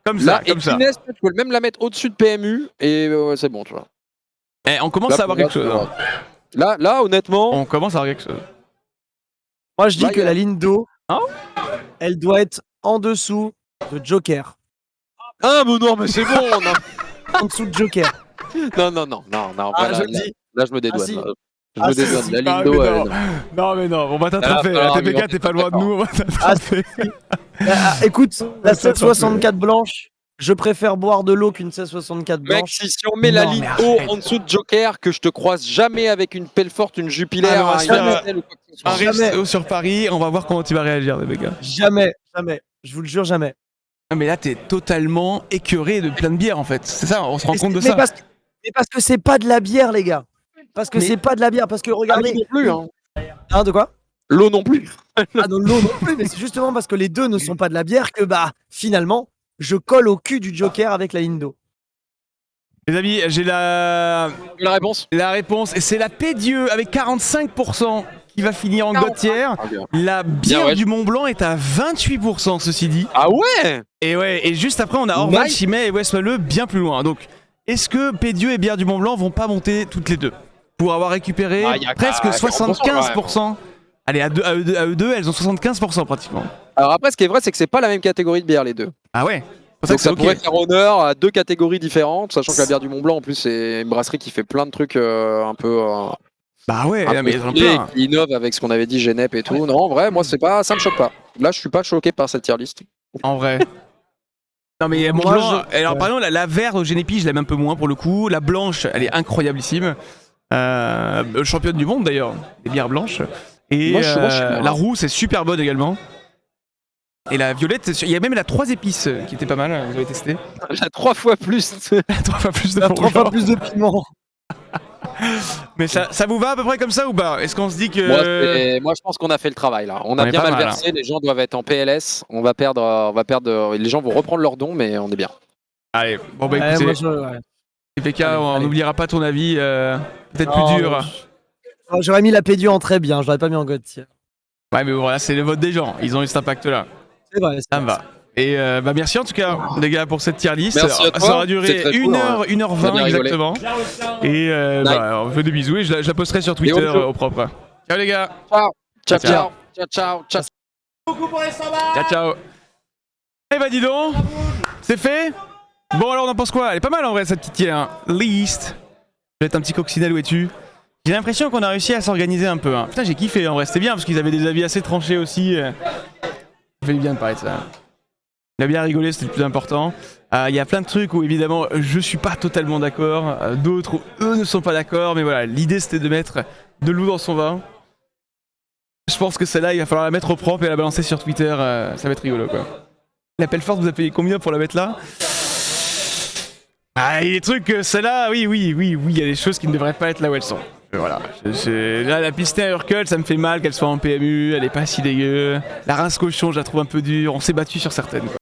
Comme ça. Guinness, tu peux même la mettre au-dessus de PMU et c'est bon, tu vois. On commence à avoir quelque chose. Là, honnêtement. On commence à avoir quelque chose. Moi, je dis que la Lindo, elle doit être en dessous de Joker. Ah, mais non, mais c'est bon. En dessous de Joker. Non. Là, je me dédouane. Je me dédouane. La Lindo. Non, mais non, on va t'attraper. La TPK, t'es pas loin de nous, on va t'attraper. Écoute, la 764 blanche, je préfère boire de l'eau qu'une 764 blanche. Mec, si on met la ligne O en dessous de Joker, que je te croise jamais avec une pelle forte, une Jupiler, un resto sur Paris, on va voir comment tu vas réagir, les gars. Jamais. Je vous le jure, jamais. Non, mais là, t'es totalement écœuré de plein de bière, en fait. C'est ça, on se rend compte de ça. Mais parce que c'est pas de la bière, les gars. Parce que c'est pas de la bière. Parce que regardez. Non plus, hein. Hein, de quoi? L'eau non plus. Non, l'eau non plus. Mais c'est justement parce que les deux ne sont pas de la bière que, finalement, je colle au cul du Joker avec la Lindo. Les amis, j'ai la réponse. La réponse, et c'est la Pédieu avec 45% qui va finir en god tier. La bière du Mont Blanc est à 28%, ceci dit. Ah ouais. Et juste après, on a Orval, Chimay et Westmalle bien plus loin. Donc, est-ce que Pédieu et bière du Mont Blanc vont pas monter toutes les deux pour avoir récupéré presque 75%? Allez, à eux deux, elles ont 75% pratiquement. Alors après, ce qui est vrai, c'est que c'est pas la même catégorie de bière, les deux. Ah ouais? Donc ça pourrait faire honneur à deux catégories différentes, sachant que la bière du Mont Blanc, en plus, c'est une brasserie qui fait plein de trucs un peu Bah ouais, Un mais peu il y en a stylé, plein. qui innove avec ce qu'on avait dit, Genep et tout. Non, en vrai, moi, c'est pas, ça me choque pas. Là, je suis pas choqué par cette tier list. En vrai. Non mais Mont Moi, Blanc, alors par exemple la verte au Genepi je l'aime un peu moins pour le coup, la blanche elle est incroyablissime, championne du monde d'ailleurs, des bières blanches, et Moi, je suis bien. la rousse est super bonne également, et la violette, il y a même la 3 épices qui était pas mal, vous avez testé. J'ai 3 fois plus. 3 fois plus de 3 fois bourgeois. plus de piment. Mais ça vous va à peu près comme ça ou pas? Est-ce qu'on se dit que... Moi, je pense qu'on a fait le travail là. On a est bien pas mal mal, versé. Les gens doivent être en PLS. On va perdre. Les gens vont reprendre leurs dons, mais on est bien. Allez, bon bah Ouais, écoutez, moi, PK, Allez, on allez. n'oubliera pas ton avis, peut-être Non, plus dur. J'aurais mis la Pédu en très bien, je l'aurais pas mis en God tier. Ouais mais voilà, c'est le vote des gens, ils ont eu cet impact là. C'est vrai, Ça me va. Et bah merci en tout cas les gars pour cette tier list. Merci à toi. Ça aura C'est duré très 1 cool, heure, hein. 1h20 On a bien rigolé. exactement. Et bah, on fait des bisous et je la posterai sur Twitter bisous. au propre. Ciao les gars. Ciao, ciao, Ciao. ciao, ciao, ciao. Ciao ciao. Eh bah dis donc, c'est fait. Bon alors on en pense quoi? Elle est pas mal en vrai cette petite tier list. Je vais être un petit coccinelle, où es-tu? J'ai l'impression qu'on a réussi à s'organiser un peu. Putain j'ai kiffé en vrai, c'était bien parce qu'ils avaient des avis assez tranchés aussi. Ça fait bien de parler de ça. Il a bien rigolé, c'était le plus important. Il y a plein de trucs où évidemment je suis pas totalement d'accord, d'autres où eux ne sont pas d'accord, mais voilà, l'idée c'était de mettre de l'eau dans son vin. Je pense que celle-là, il va falloir la mettre au propre et la balancer sur Twitter, ça va être rigolo quoi. L'appel force, vous avez payé combien pour la mettre là? Ah, il y a des trucs, celle-là, oui, il y a des choses qui ne devraient pas être là où elles sont. Voilà, là la pistée à Urkel, ça me fait mal qu'elle soit en PMU, elle est pas si dégueu. La rince cochon, je la trouve un peu dure, on s'est battu sur certaines quoi.